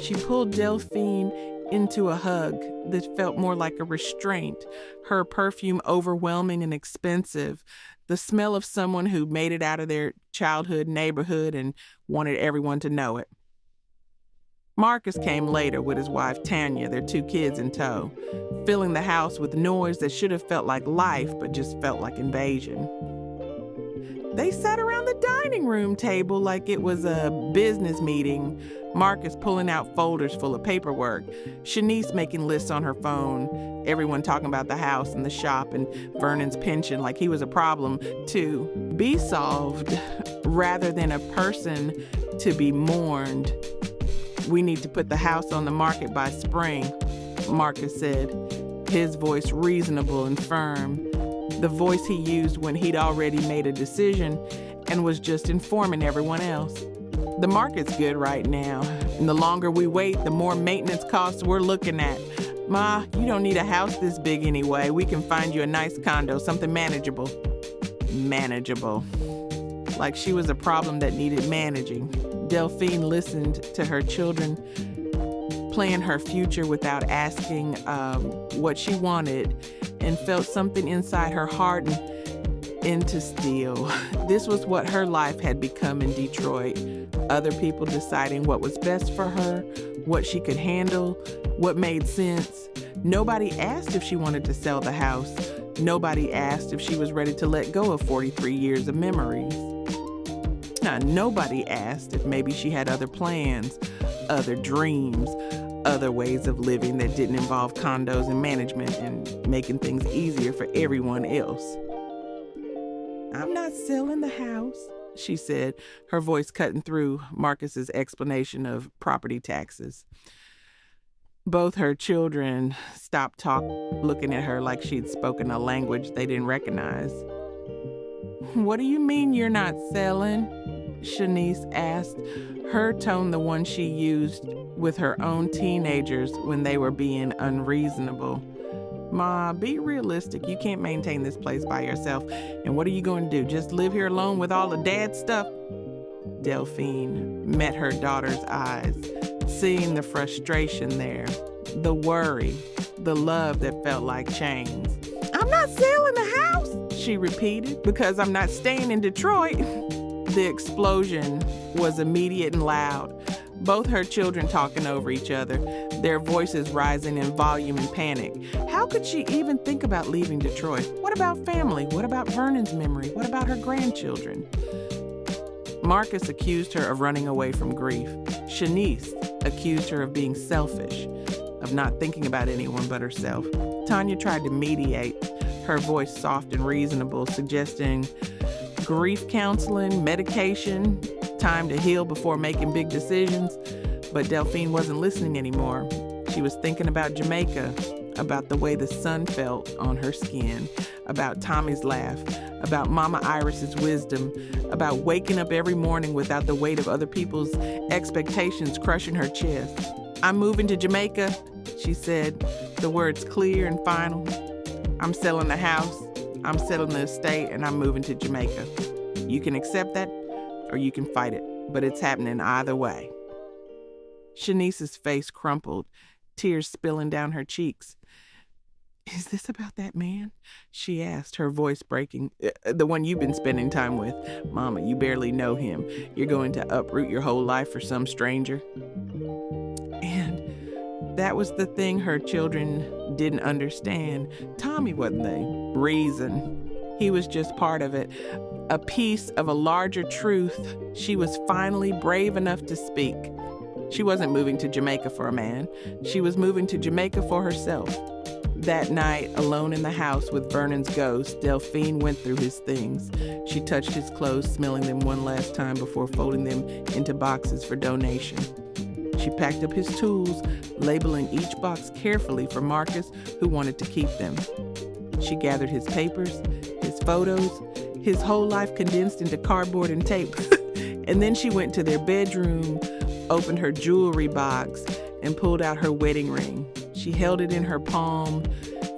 She pulled Delphine into a hug that felt more like a restraint, her perfume overwhelming and expensive, the smell of someone who made it out of their childhood neighborhood and wanted everyone to know it. Marcus came later with his wife Tanya, their 2 kids in tow, filling the house with noise that should have felt like life but just felt like invasion. They sat around the dining room table like it was a business meeting, Marcus pulling out folders full of paperwork, Shanice making lists on her phone, everyone talking about the house and the shop and Vernon's pension like he was a problem to be solved rather than a person to be mourned. We need to put the house on the market by spring, Marcus said, his voice reasonable and firm. The voice he used when he'd already made a decision and was just informing everyone else. The market's good right now, and the longer we wait, the more maintenance costs we're looking at. Ma, you don't need a house this big anyway. We can find you a nice condo, something manageable. Manageable. Like she was a problem that needed managing. Delphine listened to her children plan her future without asking what she wanted, and felt something inside her harden into steel. This was what her life had become in Detroit. Other people deciding what was best for her, what she could handle, what made sense. Nobody asked if she wanted to sell the house. Nobody asked if she was ready to let go of 43 years of memories. Nobody asked if maybe she had other plans, other dreams, other ways of living that didn't involve condos and management and making things easier for everyone else. I'm not selling the house, she said, her voice cutting through Marcus's explanation of property taxes. Both her children stopped looking at her like she'd spoken a language they didn't recognize. What do you mean you're not selling? Shanice asked, her tone the one she used with her own teenagers when they were being unreasonable. Ma, be realistic. You can't maintain this place by yourself. And what are you going to do? Just live here alone with all the dad stuff? Delphine met her daughter's eyes, seeing the frustration there, the worry, the love that felt like chains. I'm not selling the house, she repeated, because I'm not staying in Detroit. The explosion was immediate and loud. Both her children talking over each other, their voices rising in volume and panic. How could she even think about leaving Detroit? What about family? What about Vernon's memory? What about her grandchildren? Marcus accused her of running away from grief. Shanice accused her of being selfish, of not thinking about anyone but herself. Tanya tried to mediate, her voice soft and reasonable, suggesting grief counseling, medication, time to heal before making big decisions. But Delphine wasn't listening anymore. She was thinking about Jamaica, about the way the sun felt on her skin, about Tommy's laugh, about Mama Iris's wisdom, about waking up every morning without the weight of other people's expectations crushing her chest. "I'm moving to Jamaica," she said, the words clear and final. "I'm selling the house, I'm selling the estate, and I'm moving to Jamaica. You can accept that or you can fight it, but it's happening either way." Shanice's face crumpled, tears spilling down her cheeks. "Is this about that man?" she asked, her voice breaking. "The one you've been spending time with. Mama, you barely know him. You're going to uproot your whole life for some stranger." And that was the thing her children didn't understand. Tommy wasn't the reason. He was just part of it, a piece of a larger truth she was finally brave enough to speak. She wasn't moving to Jamaica for a man. She was moving to Jamaica for herself. That night, alone in the house with Vernon's ghost, Delphine went through his things. She touched his clothes, smelling them one last time before folding them into boxes for donation. She packed up his tools, labeling each box carefully for Marcus, who wanted to keep them. She gathered his papers, his photos, his whole life condensed into cardboard and tape. And then she went to their bedroom, opened her jewelry box, and pulled out her wedding ring. She held it in her palm,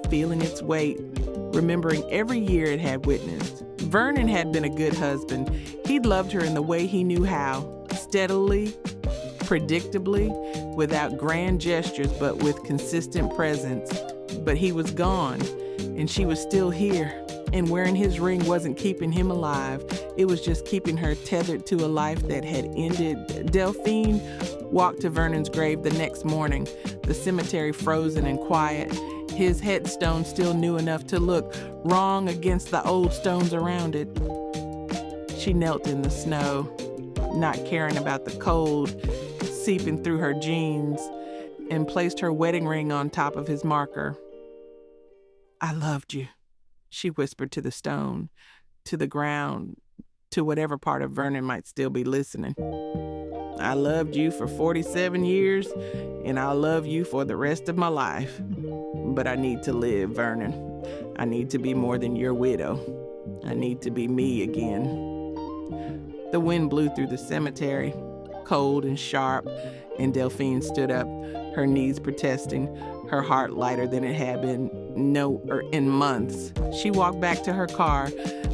feeling its weight, remembering every year it had witnessed. Vernon had been a good husband. He'd loved her in the way he knew how, steadily, predictably, without grand gestures, but with consistent presence. But he was gone, and she was still here. And wearing his ring wasn't keeping him alive. It was just keeping her tethered to a life that had ended. Delphine walked to Vernon's grave the next morning, the cemetery frozen and quiet, his headstone still new enough to look wrong against the old stones around it. She knelt in the snow, not caring about the cold seeping through her jeans, and placed her wedding ring on top of his marker. "I loved you," she whispered to the stone, to the ground, to whatever part of Vernon might still be listening. "I loved you for 47 years, and I'll love you for the rest of my life. But I need to live, Vernon. I need to be more than your widow. I need to be me again." The wind blew through the cemetery, cold and sharp, and Delphine stood up, her knees protesting, her heart lighter than it had been in months. She walked back to her car,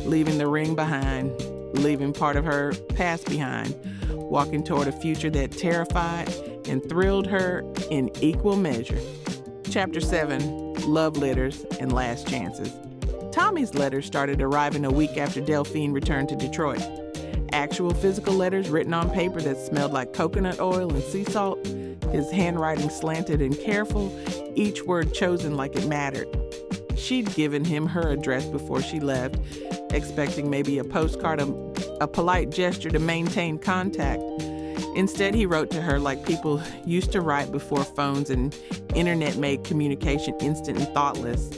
leaving the ring behind, leaving part of her past behind, walking toward a future that terrified and thrilled her in equal measure. Chapter 7, Love Letters and Last Chances. Tommy's letters started arriving a week after Delphine returned to Detroit. Actual physical letters written on paper that smelled like coconut oil and sea salt, his handwriting slanted and careful, each word chosen like it mattered. She'd given him her address before she left, expecting maybe a postcard, a polite gesture to maintain contact. Instead, he wrote to her like people used to write before phones and internet made communication instant and thoughtless.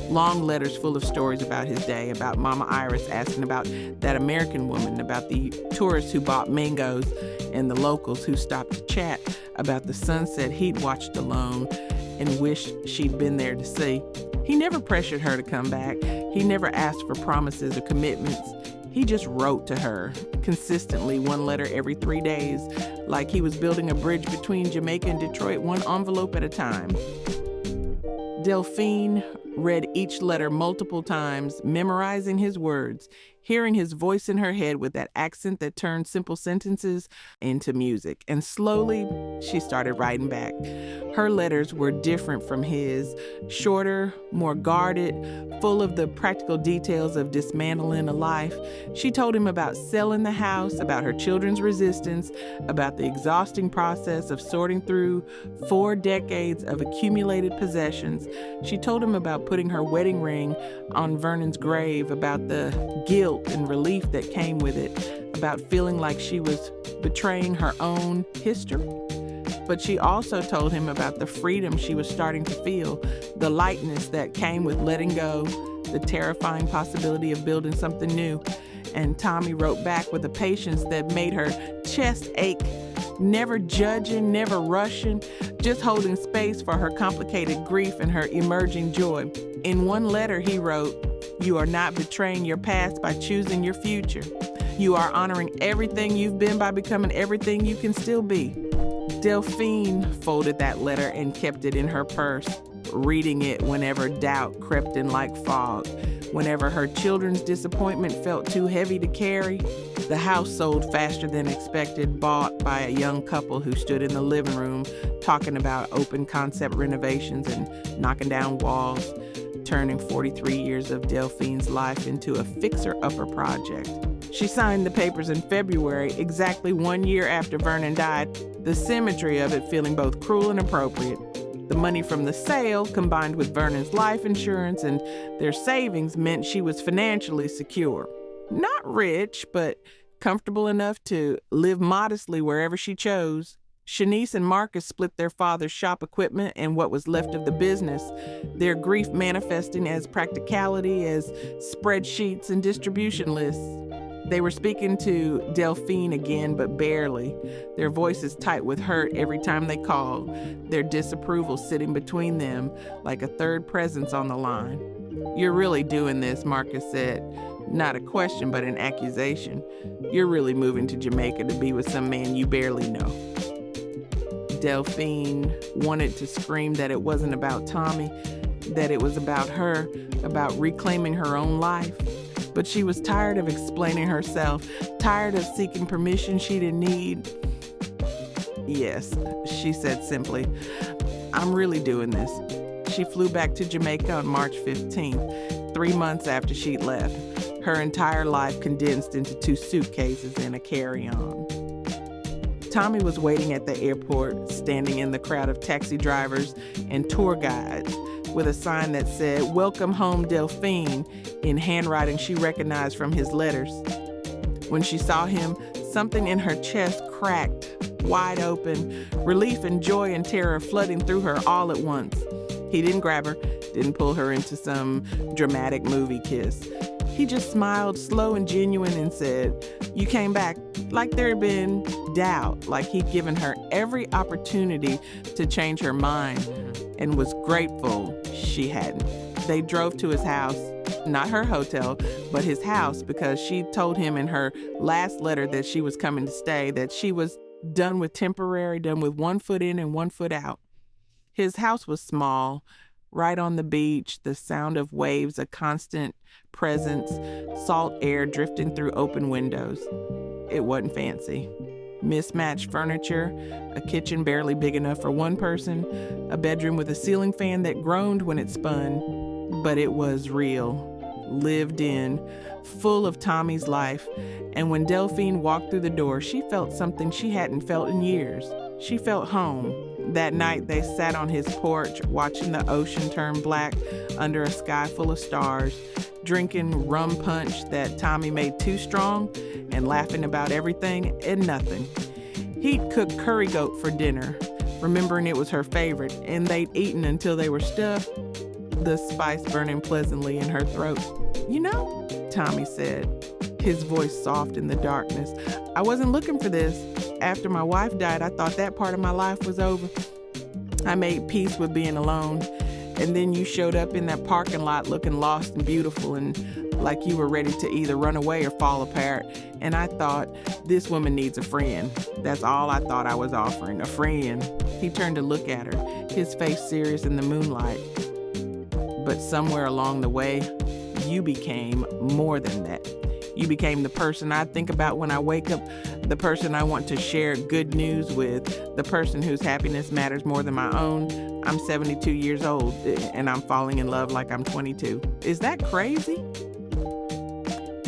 Long letters full of stories about his day, about Mama Iris asking about that American woman, about the tourists who bought mangoes, and the locals who stopped to chat about the sunset he'd watched alone and wished she'd been there to see. He never pressured her to come back. He never asked for promises or commitments. He just wrote to her, consistently, one letter every 3 days, like he was building a bridge between Jamaica and Detroit, one envelope at a time. Delphine read each letter multiple times, memorizing his words, hearing his voice in her head with that accent that turned simple sentences into music. And slowly, she started writing back. Her letters were different from his, shorter, more guarded, full of the practical details of dismantling a life. She told him about selling the house, about her children's resistance, about the exhausting process of sorting through 4 decades of accumulated possessions. She told him about putting her wedding ring on Vernon's grave, about the guilt and relief that came with it, about feeling like she was betraying her own history. But she also told him about the freedom she was starting to feel, the lightness that came with letting go, the terrifying possibility of building something new. And Tommy wrote back with a patience that made her chest ache, never judging, never rushing, just holding space for her complicated grief and her emerging joy. In one letter he wrote, You are not betraying your past by choosing your future. You are honoring everything you've been by becoming everything you can still be. Delphine folded that letter and kept it in her purse, reading it whenever doubt crept in like fog. Whenever her children's disappointment felt too heavy to carry, the house sold faster than expected, bought by a young couple who stood in the living room talking about open concept renovations and knocking down walls, turning 43 years of Delphine's life into a fixer-upper project. She signed the papers in February, exactly 1 year after Vernon died, the symmetry of it feeling both cruel and appropriate. The money from the sale, combined with Vernon's life insurance and their savings, meant she was financially secure. Not rich, but comfortable enough to live modestly wherever she chose. Shanice and Marcus split their father's shop equipment and what was left of the business, their grief manifesting as practicality, as spreadsheets and distribution lists. They were speaking to Delphine again, but barely, their voices tight with hurt every time they called, their disapproval sitting between them like a third presence on the line. "You're really doing this," Marcus said. Not a question, but an accusation. "You're really moving to Jamaica to be with some man you barely know." Delphine wanted to scream that it wasn't about Tommy, that it was about her, about reclaiming her own life. But she was tired of explaining herself, tired of seeking permission she didn't need. "Yes," she said simply, "I'm really doing this." She flew back to Jamaica on March 15th, 3 months after she'd left, her entire life condensed into 2 suitcases and a carry-on. Tommy was waiting at the airport, standing in the crowd of taxi drivers and tour guides, with a sign that said, "Welcome home, Delphine," in handwriting she recognized from his letters. When she saw him, something in her chest cracked, wide open, relief and joy and terror flooding through her all at once. He didn't grab her, didn't pull her into some dramatic movie kiss. He just smiled, slow and genuine, and said, "You came back," like there had been doubt, like he'd given her every opportunity to change her mind, and was grateful she hadn't. They drove to his house, not her hotel, but his house, because she told him in her last letter that she was coming to stay, that she was done with temporary, done with 1 foot in and 1 foot out. His house was small, right on the beach, the sound of waves a constant presence, salt air drifting through open windows. It wasn't fancy. Mismatched furniture, a kitchen barely big enough for 1 person, a bedroom with a ceiling fan that groaned when it spun, but it was real, lived in, full of Tommy's life. And when Delphine walked through the door, she felt something she hadn't felt in years. She felt home. That night they sat on his porch, watching the ocean turn black under a sky full of stars, drinking rum punch that Tommy made too strong, and laughing about everything and nothing. He'd cooked curry goat for dinner, remembering it was her favorite, and they'd eaten until they were stuffed, the spice burning pleasantly in her throat. "You know," Tommy said, his voice soft in the darkness, "I wasn't looking for this. After my wife died, I thought that part of my life was over. I made peace with being alone. And then you showed up in that parking lot looking lost and beautiful and like you were ready to either run away or fall apart. And I thought, this woman needs a friend. That's all I thought I was offering, a friend." He turned to look at her, his face serious in the moonlight. "But somewhere along the way, you became more than that. You became the person I think about when I wake up, the person I want to share good news with, the person whose happiness matters more than my own. I'm 72 years old, and I'm falling in love like I'm 22. Is that crazy?"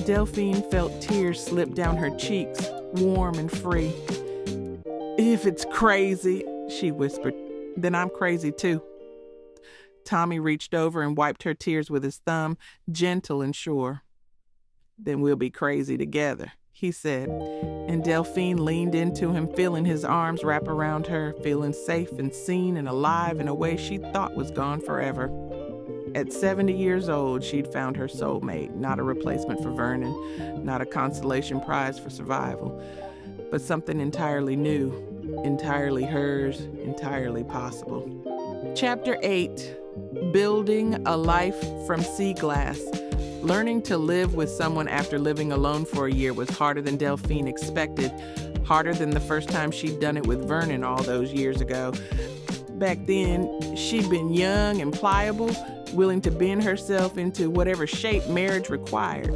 Delphine felt tears slip down her cheeks, warm and free. "If it's crazy," she whispered, "then I'm crazy too." Tommy reached over and wiped her tears with his thumb, gentle and sure. "Then we'll be crazy together," he said, and Delphine leaned into him, feeling his arms wrap around her, feeling safe and seen and alive in a way she thought was gone forever. At 70 years old, she'd found her soulmate, not a replacement for Vernon, not a consolation prize for survival, but something entirely new, entirely hers, entirely possible. Chapter 8, Building a Life from Sea Glass. Learning to live with someone after living alone for a year was harder than Delphine expected, harder than the first time she'd done it with Vernon all those years ago. Back then, she'd been young and pliable, willing to bend herself into whatever shape marriage required.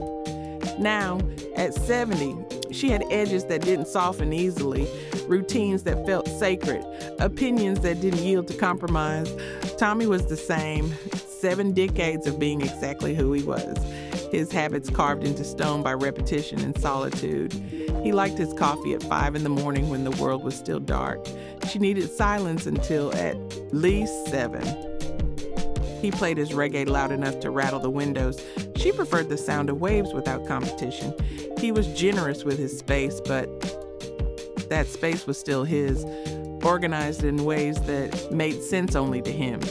Now, at 70, she had edges that didn't soften easily, routines that felt sacred, opinions that didn't yield to compromise. Tommy was the same, 7 decades of being exactly who he was, his habits carved into stone by repetition and solitude. He liked his coffee at 5 in the morning when the world was still dark. She needed silence until at least 7. He played his reggae loud enough to rattle the windows. She preferred the sound of waves without competition. He was generous with his space, but that space was still his, organized in ways that made sense only to him.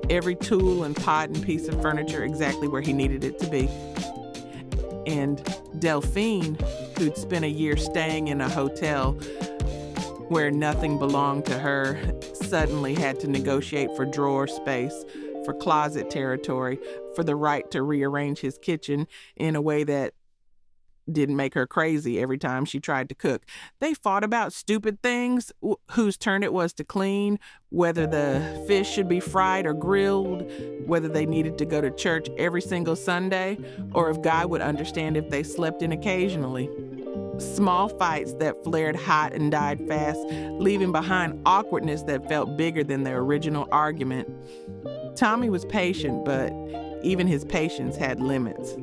Every tool and pot and piece of furniture exactly where he needed it to be. And Delphine, who'd spent a year staying in a hotel where nothing belonged to her, suddenly had to negotiate for drawer space, for closet territory, for the right to rearrange his kitchen in a way that didn't make her crazy every time she tried to cook. They fought about stupid things, whose turn it was to clean, whether the fish should be fried or grilled, whether they needed to go to church every single Sunday, or if God would understand if they slept in occasionally. Small fights that flared hot and died fast, leaving behind awkwardness that felt bigger than the original argument. Tommy was patient, but even his patience had limits.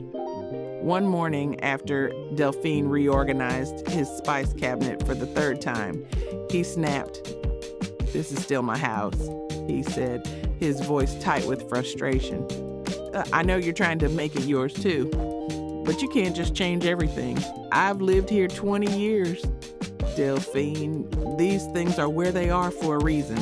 One morning, after Delphine reorganized his spice cabinet for the 3rd time, he snapped, "This is still my house," he said, his voice tight with frustration. "I know you're trying to make it yours too, but you can't just change everything. I've lived here 20 years. Delphine, these things are where they are for a reason."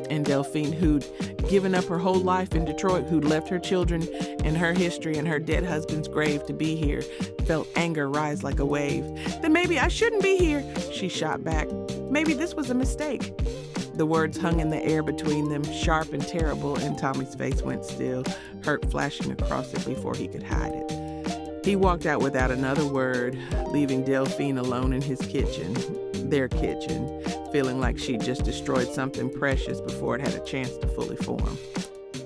And Delphine, who'd given up her whole life in Detroit, who'd left her children and her history and her dead husband's grave to be here, felt anger rise like a wave. "Then maybe I shouldn't be here," she shot back. "Maybe this was a mistake." The words hung in the air between them, sharp and terrible, and Tommy's face went still, hurt flashing across it before he could hide it. He walked out without another word, leaving Delphine alone in his kitchen, their kitchen, feeling like she'd just destroyed something precious before it had a chance to fully form.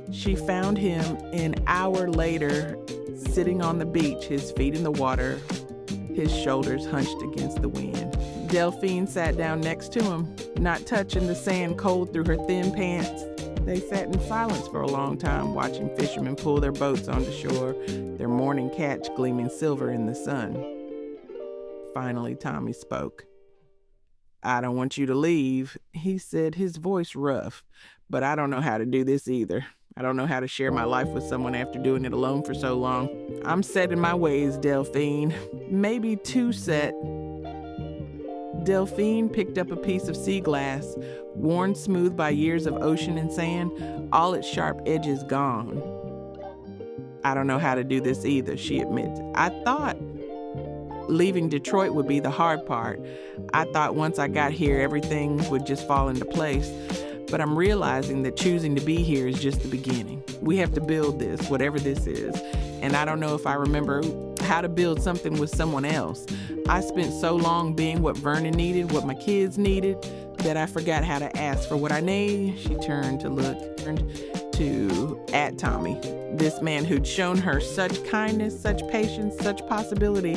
She found him an hour later, sitting on the beach, his feet in the water, his shoulders hunched against the wind. Delphine sat down next to him, not touching the sand cold through her thin pants. They sat in silence for a long time, watching fishermen pull their boats onto shore, their morning catch gleaming silver in the sun. Finally, Tommy spoke. "I don't want you to leave," he said, his voice rough, "but I don't know how to do this either. I don't know how to share my life with someone after doing it alone for so long. I'm set in my ways, Delphine. Maybe too set." Delphine picked up a piece of sea glass, worn smooth by years of ocean and sand, all its sharp edges gone. "I don't know how to do this either," she admitted. "I thought leaving Detroit would be the hard part. I thought once I got here, everything would just fall into place. But I'm realizing that choosing to be here is just the beginning. We have to build this, whatever this is. And I don't know if I remember how to build something with someone else. I spent so long being what Vernon needed, what my kids needed, that I forgot how to ask for what I need." She turned at Tommy, this man who'd shown her such kindness, such patience, such possibility.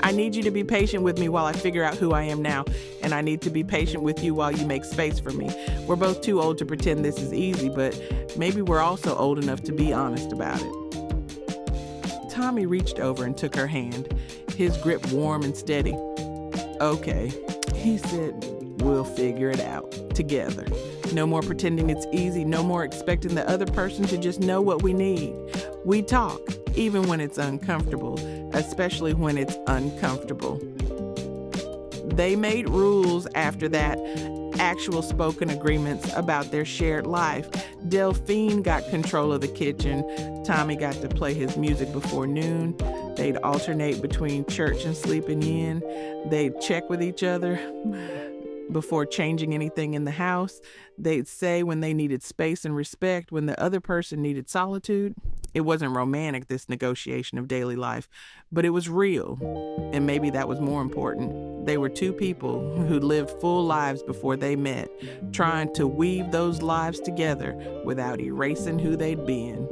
"I need you to be patient with me while I figure out who I am now, and I need to be patient with you while you make space for me. We're both too old to pretend this is easy, but maybe we're also old enough to be honest about it." Tommy reached over and took her hand, his grip warm and steady. "Okay," he said, "we'll figure it out together. No more pretending it's easy, no more expecting the other person to just know what we need. We talk, even when it's uncomfortable, especially when it's uncomfortable." They made rules after that, actual spoken agreements about their shared life. Delphine got control of the kitchen. Tommy got to play his music before noon. They'd alternate between church and sleeping in. They'd check with each other. before changing anything in the house. They'd say when they needed space and respect, when the other person needed solitude. It wasn't romantic, this negotiation of daily life, but it was real. And maybe that was more important. They were two people who lived full lives before they met, trying to weave those lives together without erasing who they'd been.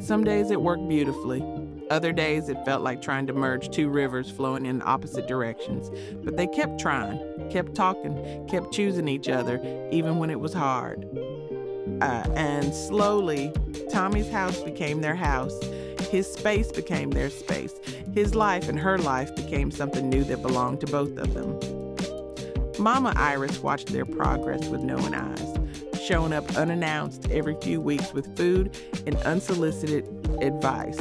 Some days it worked beautifully. Other days it felt like trying to merge two rivers flowing in opposite directions. But they kept trying, kept talking, kept choosing each other, even when it was hard. And slowly, Tommy's house became their house. His space became their space. His life and her life became something new that belonged to both of them. Mama Iris watched their progress with knowing eyes, showing up unannounced every few weeks with food and unsolicited advice.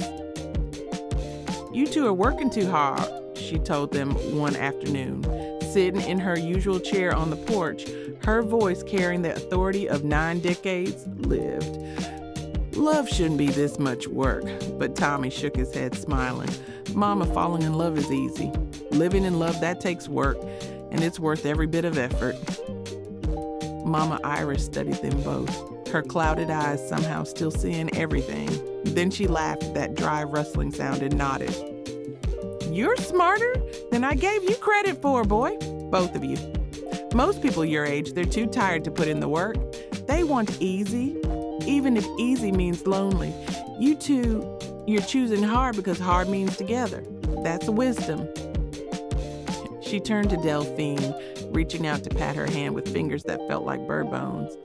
"You two are working too hard," she told them one afternoon, sitting in her usual chair on the porch, her voice carrying the authority of 9 decades lived. "Love shouldn't be this much work," but Tommy shook his head, smiling. "Mama, falling in love is easy. Living in love, that takes work, and it's worth every bit of effort." Mama Iris studied them both, her clouded eyes somehow still seeing everything. Then she laughed at that dry rustling sound and nodded. "You're smarter than I gave you credit for, boy. Both of you. Most people your age, they're too tired to put in the work. They want easy, even if easy means lonely. You two, you're choosing hard because hard means together. That's wisdom." She turned to Delphine, reaching out to pat her hand with fingers that felt like bird bones.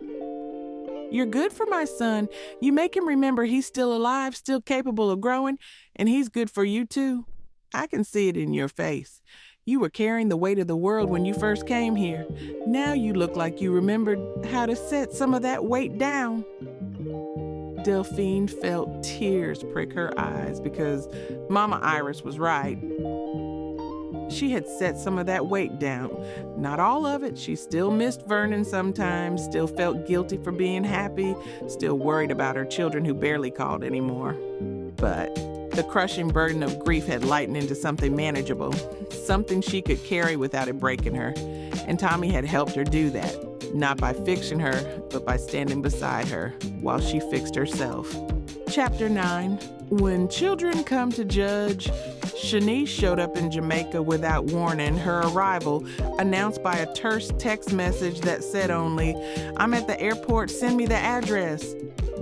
"You're good for my son. You make him remember he's still alive, still capable of growing, and he's good for you too. I can see it in your face. You were carrying the weight of the world when you first came here. Now you look like you remembered how to set some of that weight down." Delphine felt tears prick her eyes because Mama Iris was right. She had set some of that weight down. Not all of it. She still missed Vernon sometimes, still felt guilty for being happy, still worried about her children who barely called anymore. But the crushing burden of grief had lightened into something manageable, something she could carry without it breaking her. And Tommy had helped her do that, not by fixing her, but by standing beside her while she fixed herself. Chapter 9. When children come to judge, Shanice showed up in Jamaica without warning, her arrival announced by a terse text message that said only, "I'm at the airport, send me the address."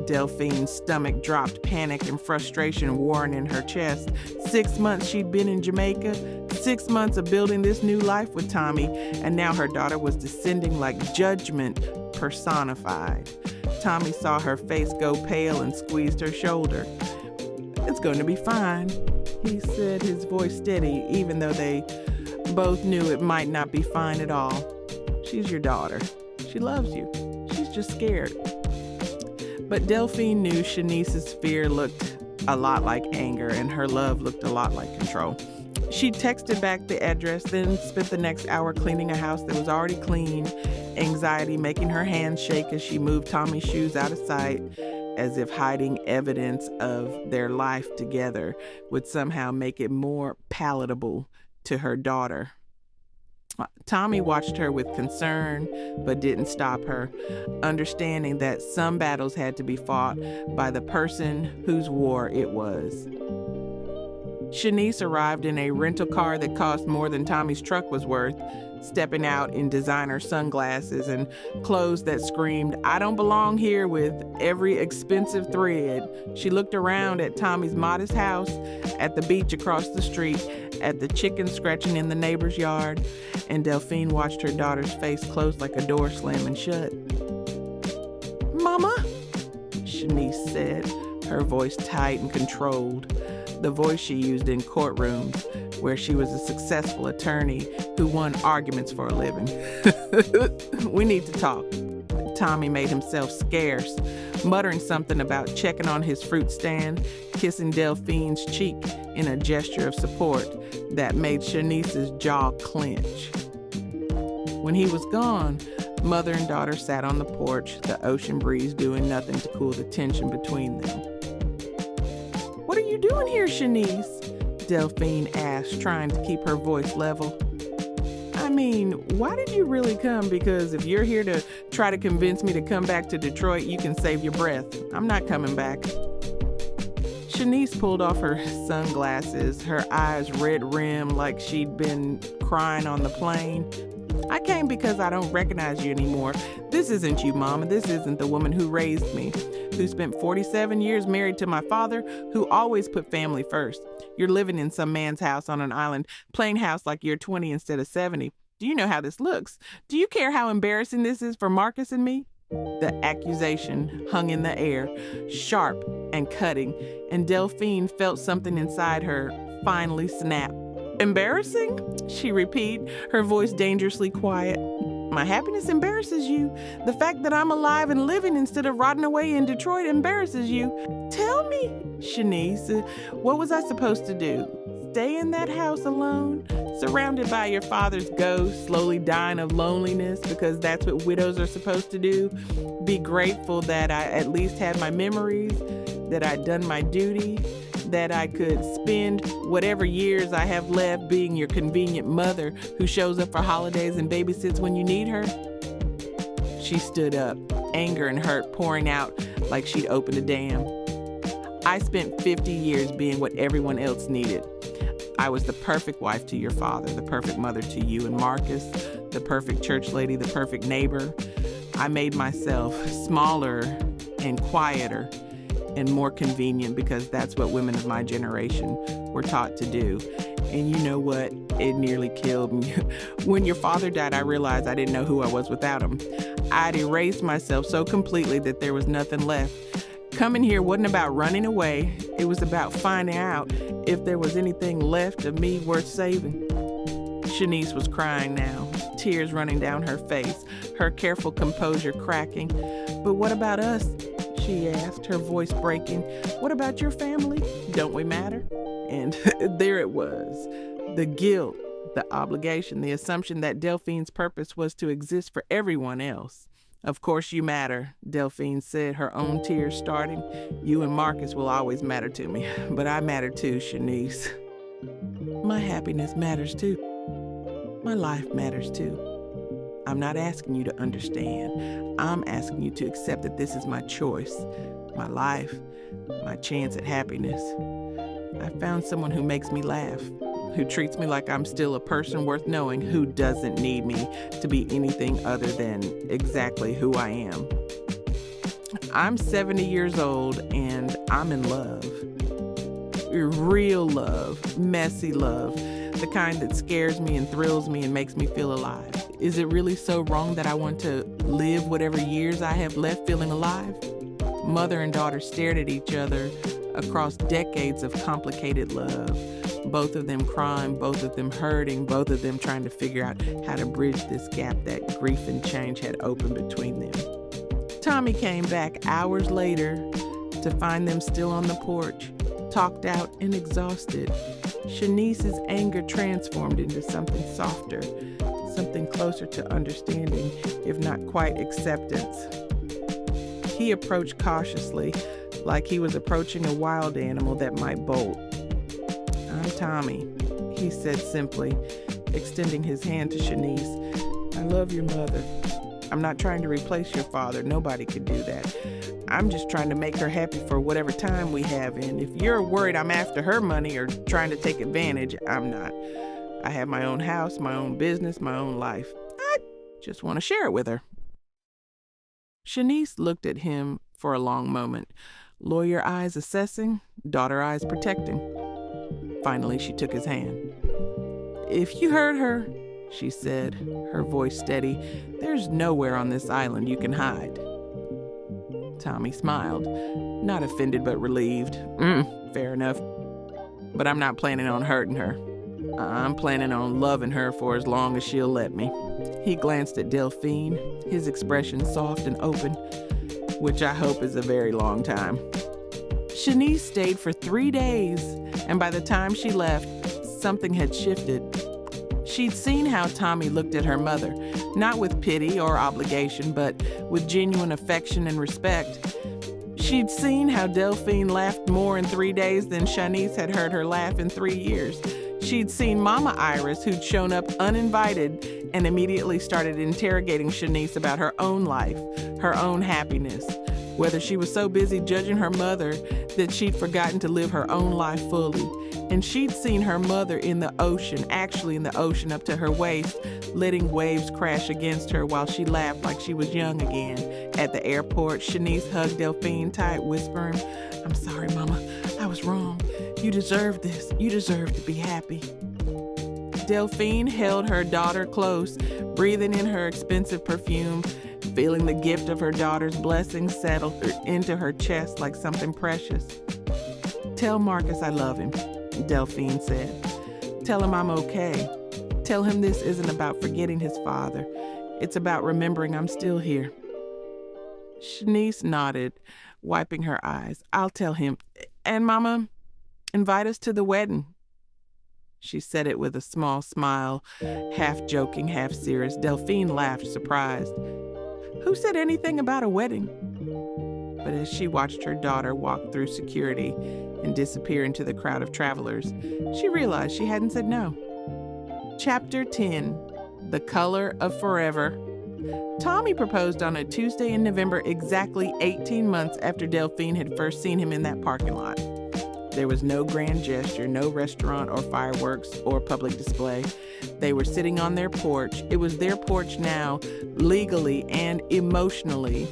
Delphine's stomach dropped, panic and frustration warring in her chest. 6 months she'd been in Jamaica, 6 months of building this new life with Tommy, and now her daughter was descending like judgment personified. Tommy saw her face go pale and squeezed her shoulder. "It's going to be fine," he said, his voice steady, even though they both knew it might not be fine at all. "She's your daughter. She loves you. She's just scared." But Delphine knew Shanice's fear looked a lot like anger, and her love looked a lot like control. She texted back the address, then spent the next hour cleaning a house that was already clean, anxiety making her hands shake as she moved Tommy's shoes out of sight, as if hiding evidence of their life together would somehow make it more palatable to her daughter. Tommy watched her with concern, but didn't stop her, understanding that some battles had to be fought by the person whose war it was. Shanice arrived in a rental car that cost more than Tommy's truck was worth, stepping out in designer sunglasses and clothes that screamed, "I don't belong here," with every expensive thread. She looked around at Tommy's modest house, at the beach across the street, at the chickens scratching in the neighbor's yard, and Delphine watched her daughter's face close like a door slamming shut. "Mama," Shanice said, her voice tight and controlled, the voice she used in courtrooms where she was a successful attorney who won arguments for a living. "We need to talk." Tommy made himself scarce, muttering something about checking on his fruit stand, kissing Delphine's cheek in a gesture of support that made Shanice's jaw clench. When he was gone, mother and daughter sat on the porch, the ocean breeze doing nothing to cool the tension between them. "What are you doing here, Shanice?" Delphine asked, trying to keep her voice level. I mean, why did you really come? Because if you're here to try to convince me to come back to Detroit, you can save your breath. I'm not coming back. Shanice pulled off her sunglasses, her eyes red rimmed like she'd been crying on the plane. I came because I don't recognize you anymore. This isn't you, Mama. This isn't the woman who raised me, who spent 47 years married to my father, who always put family first. You're living in some man's house on an island, playing house like you're 20 instead of 70. Do you know how this looks? Do you care how embarrassing this is for Marcus and me? The accusation hung in the air, sharp and cutting, and Delphine felt something inside her finally snap. Embarrassing? She repeated, her voice dangerously quiet. My happiness embarrasses you. The fact that I'm alive and living instead of rotting away in Detroit embarrasses you. Tell me, Shanice, what was I supposed to do? Stay in that house alone, surrounded by your father's ghost, slowly dying of loneliness because that's what widows are supposed to do? Be grateful that I at least had my memories, that I'd done my duty, that I could spend whatever years I have left being your convenient mother who shows up for holidays and babysits when you need her? She stood up, anger and hurt pouring out like she'd opened a dam. I spent 50 years being what everyone else needed. I was the perfect wife to your father, the perfect mother to you and Marcus, the perfect church lady, the perfect neighbor. I made myself smaller and quieter and more convenient because that's what women of my generation were taught to do. And you know what? It nearly killed me. When your father died, I realized I didn't know who I was without him. I'd erased myself so completely that there was nothing left. Coming here wasn't about running away. It was about finding out if there was anything left of me worth saving. Shanice was crying now, tears running down her face, her careful composure cracking. But what about us? She asked, her voice breaking. What about your family? Don't we matter? And there it was. The guilt, the obligation, the assumption that Delphine's purpose was to exist for everyone else. Of course you matter, Delphine said, her own tears starting. You and Marcus will always matter to me, but I matter too, Shanice. My happiness matters too. My life matters too. I'm not asking you to understand. I'm asking you to accept that this is my choice, my life, my chance at happiness. I found someone who makes me laugh, who treats me like I'm still a person worth knowing, who doesn't need me to be anything other than exactly who I am. I'm 70 years old and I'm in love. Real love, messy love, the kind that scares me and thrills me and makes me feel alive. Is it really so wrong that I want to live whatever years I have left feeling alive? Mother and daughter stared at each other across decades of complicated love. Both of them crying, both of them hurting, both of them trying to figure out how to bridge this gap that grief and change had opened between them. Tommy came back hours later to find them still on the porch, talked out and exhausted. Shanice's anger transformed into something softer, something closer to understanding, if not quite acceptance. He approached cautiously, like he was approaching a wild animal that might bolt. I'm Tommy, he said simply, extending his hand to Shanice. I love your mother. I'm not trying to replace your father. Nobody could do that. I'm just trying to make her happy for whatever time we have. And if you're worried I'm after her money or trying to take advantage, I'm not. I have my own house, my own business, my own life. I just want to share it with her. Shanice looked at him for a long moment, lawyer eyes assessing, daughter eyes protecting. Finally, she took his hand. If you hurt her, she said, her voice steady, there's nowhere on this island you can hide. Tommy smiled, not offended but relieved. Fair enough. But I'm not planning on hurting her. I'm planning on loving her for as long as she'll let me. He glanced at Delphine, his expression soft and open, which I hope is a very long time. Shanice stayed for 3 days, and by the time she left, something had shifted. She'd seen how Tommy looked at her mother, not with pity or obligation, but with genuine affection and respect. She'd seen how Delphine laughed more in 3 days than Shanice had heard her laugh in 3 years. She'd seen Mama Iris, who'd shown up uninvited and immediately started interrogating Shanice about her own life, her own happiness, whether she was so busy judging her mother that she'd forgotten to live her own life fully. And she'd seen her mother in the ocean, actually in the ocean up to her waist, letting waves crash against her while she laughed like she was young again. At the airport, Shanice hugged Delphine tight, whispering, "I'm sorry, Mama. I was wrong. You deserve this. You deserve to be happy." Delphine held her daughter close, breathing in her expensive perfume, feeling the gift of her daughter's blessings settle into her chest like something precious. "Tell Marcus I love him," Delphine said. "Tell him I'm okay. Tell him this isn't about forgetting his father. It's about remembering I'm still here." Shanice nodded, wiping her eyes. "I'll tell him. And Mama, invite us to the wedding." She said it with a small smile, half joking, half serious. Delphine laughed, surprised. "Who said anything about a wedding?" But as she watched her daughter walk through security and disappear into the crowd of travelers, she realized she hadn't said no. Chapter 10, The Color of Forever. Tommy proposed on a Tuesday in November, exactly 18 months after Delphine had first seen him in that parking lot. There was no grand gesture, no restaurant or fireworks or public display. They were sitting on their porch. It was their porch now, legally and emotionally.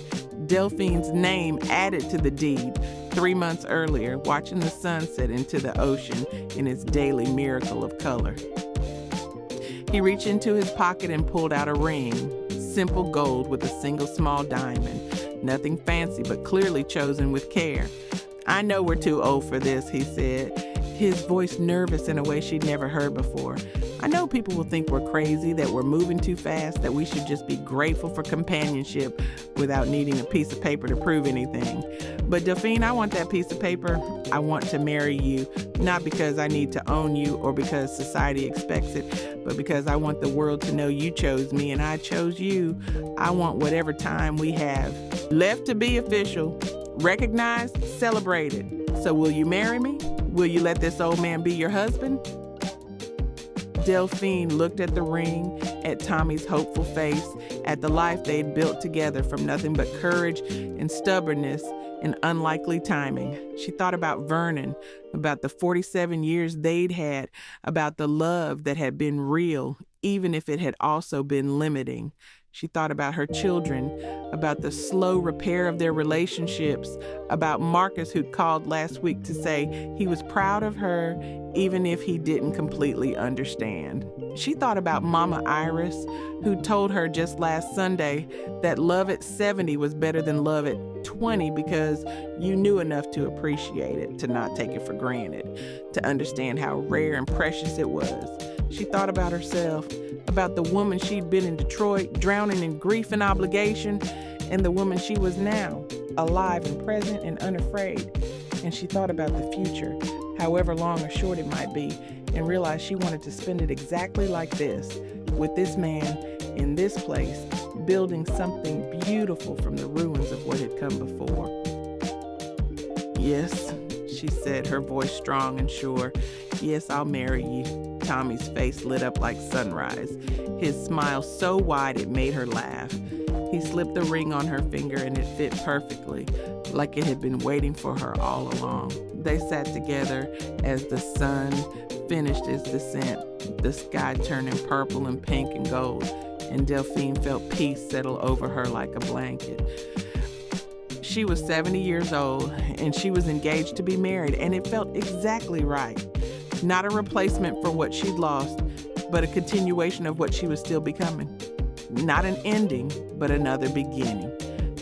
Delphine's name added to the deed 3 months earlier, watching the sunset into the ocean in its daily miracle of color. He reached into his pocket and pulled out a ring, simple gold with a single small diamond. Nothing fancy, but clearly chosen with care. "I know we're too old for this," he said, his voice nervous in a way she'd never heard before. "I know people will think we're crazy, that we're moving too fast, that we should just be grateful for companionship without needing a piece of paper to prove anything. But Delphine, I want that piece of paper. I want to marry you, not because I need to own you or because society expects it, but because I want the world to know you chose me and I chose you. I want whatever time we have left to be official, recognized, celebrated. So will you marry me? Will you let this old man be your husband?" Delphine looked at the ring, at Tommy's hopeful face, at the life they'd built together from nothing but courage and stubbornness and unlikely timing. She thought about Vernon, about the 47 years they'd had, about the love that had been real, even if it had also been limiting. She thought about her children, about the slow repair of their relationships, about Marcus, who'd called last week to say he was proud of her, even if he didn't completely understand. She thought about Mama Iris, who told her just last Sunday that love at 70 was better than love at 20 because you knew enough to appreciate it, to not take it for granted, to understand how rare and precious it was. She thought about herself, about the woman she'd been in Detroit, drowning in grief and obligation, and the woman she was now, alive and present and unafraid. And she thought about the future, however long or short it might be, and realized she wanted to spend it exactly like this, with this man, in this place, building something beautiful from the ruins of what had come before. "Yes," she said, her voice strong and sure. "Yes, I'll marry you." Tommy's face lit up like sunrise, his smile so wide it made her laugh. He slipped the ring on her finger and it fit perfectly, like it had been waiting for her all along. They sat together as the sun finished its descent, the sky turning purple and pink and gold, and Delphine felt peace settle over her like a blanket. She was 70 years old, and she was engaged to be married, and it felt exactly right. Not a replacement for what she'd lost, but a continuation of what she was still becoming. Not an ending, but another beginning.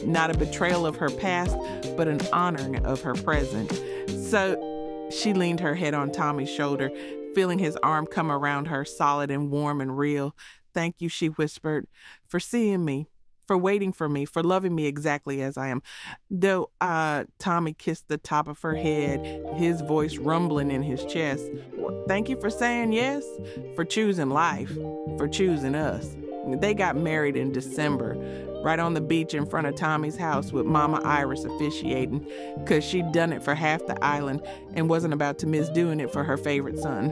Not a betrayal of her past, but an honoring of her present. So she leaned her head on Tommy's shoulder, feeling his arm come around her, solid and warm and real. "Thank you," she whispered, "for seeing me, for waiting for me, for loving me exactly as I am." Though Tommy kissed the top of her head, his voice rumbling in his chest. "Well, thank you for saying yes, for choosing life, for choosing us." They got married in December, right on the beach in front of Tommy's house with Mama Iris officiating, because she'd done it for half the island and wasn't about to miss doing it for her favorite son.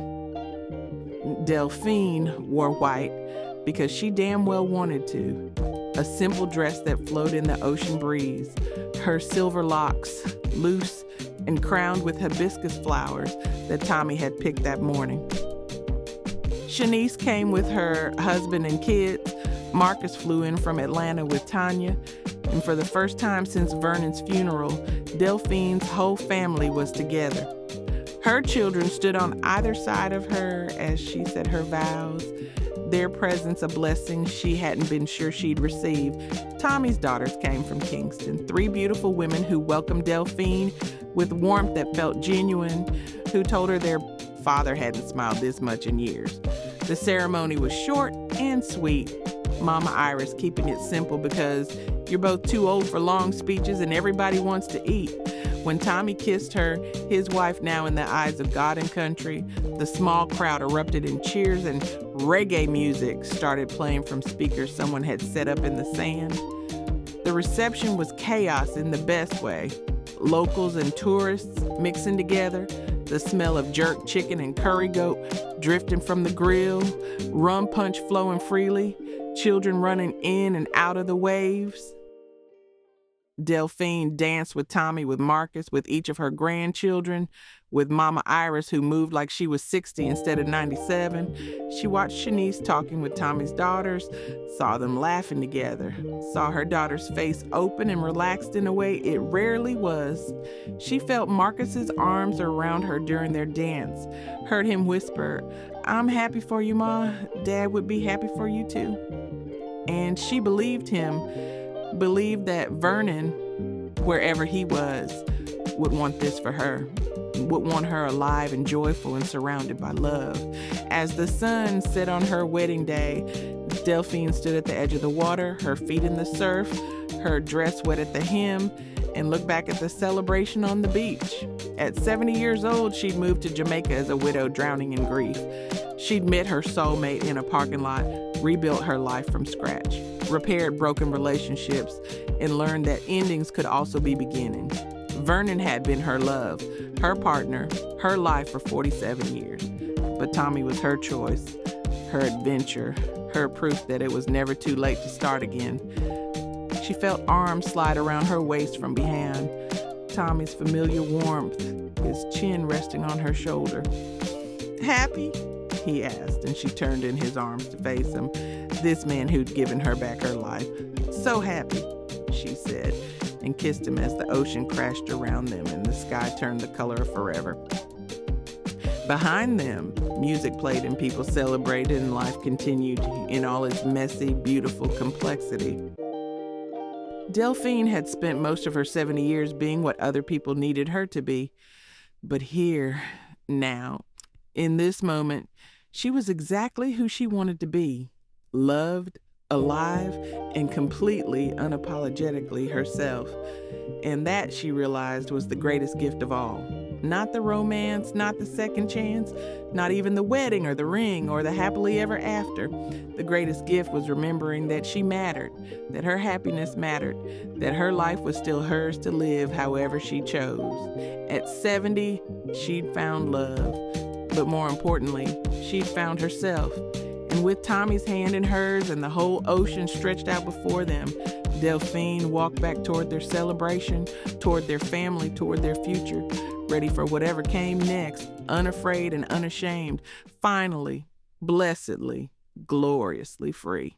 Delphine wore white because she damn well wanted to. A simple dress that flowed in the ocean breeze, her silver locks loose and crowned with hibiscus flowers that Tommy had picked that morning. Shanice came with her husband and kids. Marcus flew in from Atlanta with Tanya, and for the first time since Vernon's funeral, Delphine's whole family was together. Her children stood on either side of her as she said her vows, their presence a blessing she hadn't been sure she'd receive. Tommy's daughters came from Kingston, 3 beautiful women who welcomed Delphine with warmth that felt genuine, who told her their father hadn't smiled this much in years. The ceremony was short and sweet, Mama Iris keeping it simple because you're both too old for long speeches and everybody wants to eat. When Tommy kissed her, his wife now in the eyes of God and country, the small crowd erupted in cheers and reggae music started playing from speakers someone had set up in the sand. The reception was chaos in the best way. Locals and tourists mixing together, the smell of jerk chicken and curry goat drifting from the grill, rum punch flowing freely, children running in and out of the waves. Delphine danced with Tommy, with Marcus, with each of her grandchildren, with Mama Iris, who moved like she was 60 instead of 97. She watched Shanice talking with Tommy's daughters, saw them laughing together, saw her daughter's face open and relaxed in a way it rarely was. She felt Marcus's arms around her during their dance, heard him whisper, "I'm happy for you, Ma. Dad would be happy for you too." And she believed him, believed that Vernon, wherever he was, would want this for her, would want her alive and joyful and surrounded by love. As the sun set on her wedding day, Delphine stood at the edge of the water, her feet in the surf, her dress wet at the hem, and looked back at the celebration on the beach. At 70 years old, she'd moved to Jamaica as a widow drowning in grief. She'd met her soulmate in a parking lot, rebuilt her life from scratch, repaired broken relationships, and learned that endings could also be beginnings. Vernon had been her love, her partner, her life for 47 years. But Tommy was her choice, her adventure, her proof that it was never too late to start again. She felt arms slide around her waist from behind, Tommy's familiar warmth, his chin resting on her shoulder. "Happy?" he asked, and she turned in his arms to face him, this man who'd given her back her life. "So happy," she said, and kissed him as the ocean crashed around them and the sky turned the color of forever. Behind them, music played and people celebrated and life continued in all its messy, beautiful complexity. Delphine had spent most of her 70 years being what other people needed her to be. But here, now, in this moment, she was exactly who she wanted to be. Loved, alive, and completely, unapologetically herself. And that, she realized, was the greatest gift of all. Not the romance, not the second chance, not even the wedding or the ring or the happily ever after. The greatest gift was remembering that she mattered, that her happiness mattered, that her life was still hers to live however she chose. At 70, she'd found love, but more importantly, she'd found herself. And with Tommy's hand in hers and the whole ocean stretched out before them, Delphine walked back toward their celebration, toward their family, toward their future, ready for whatever came next, unafraid and unashamed, finally, blessedly, gloriously free.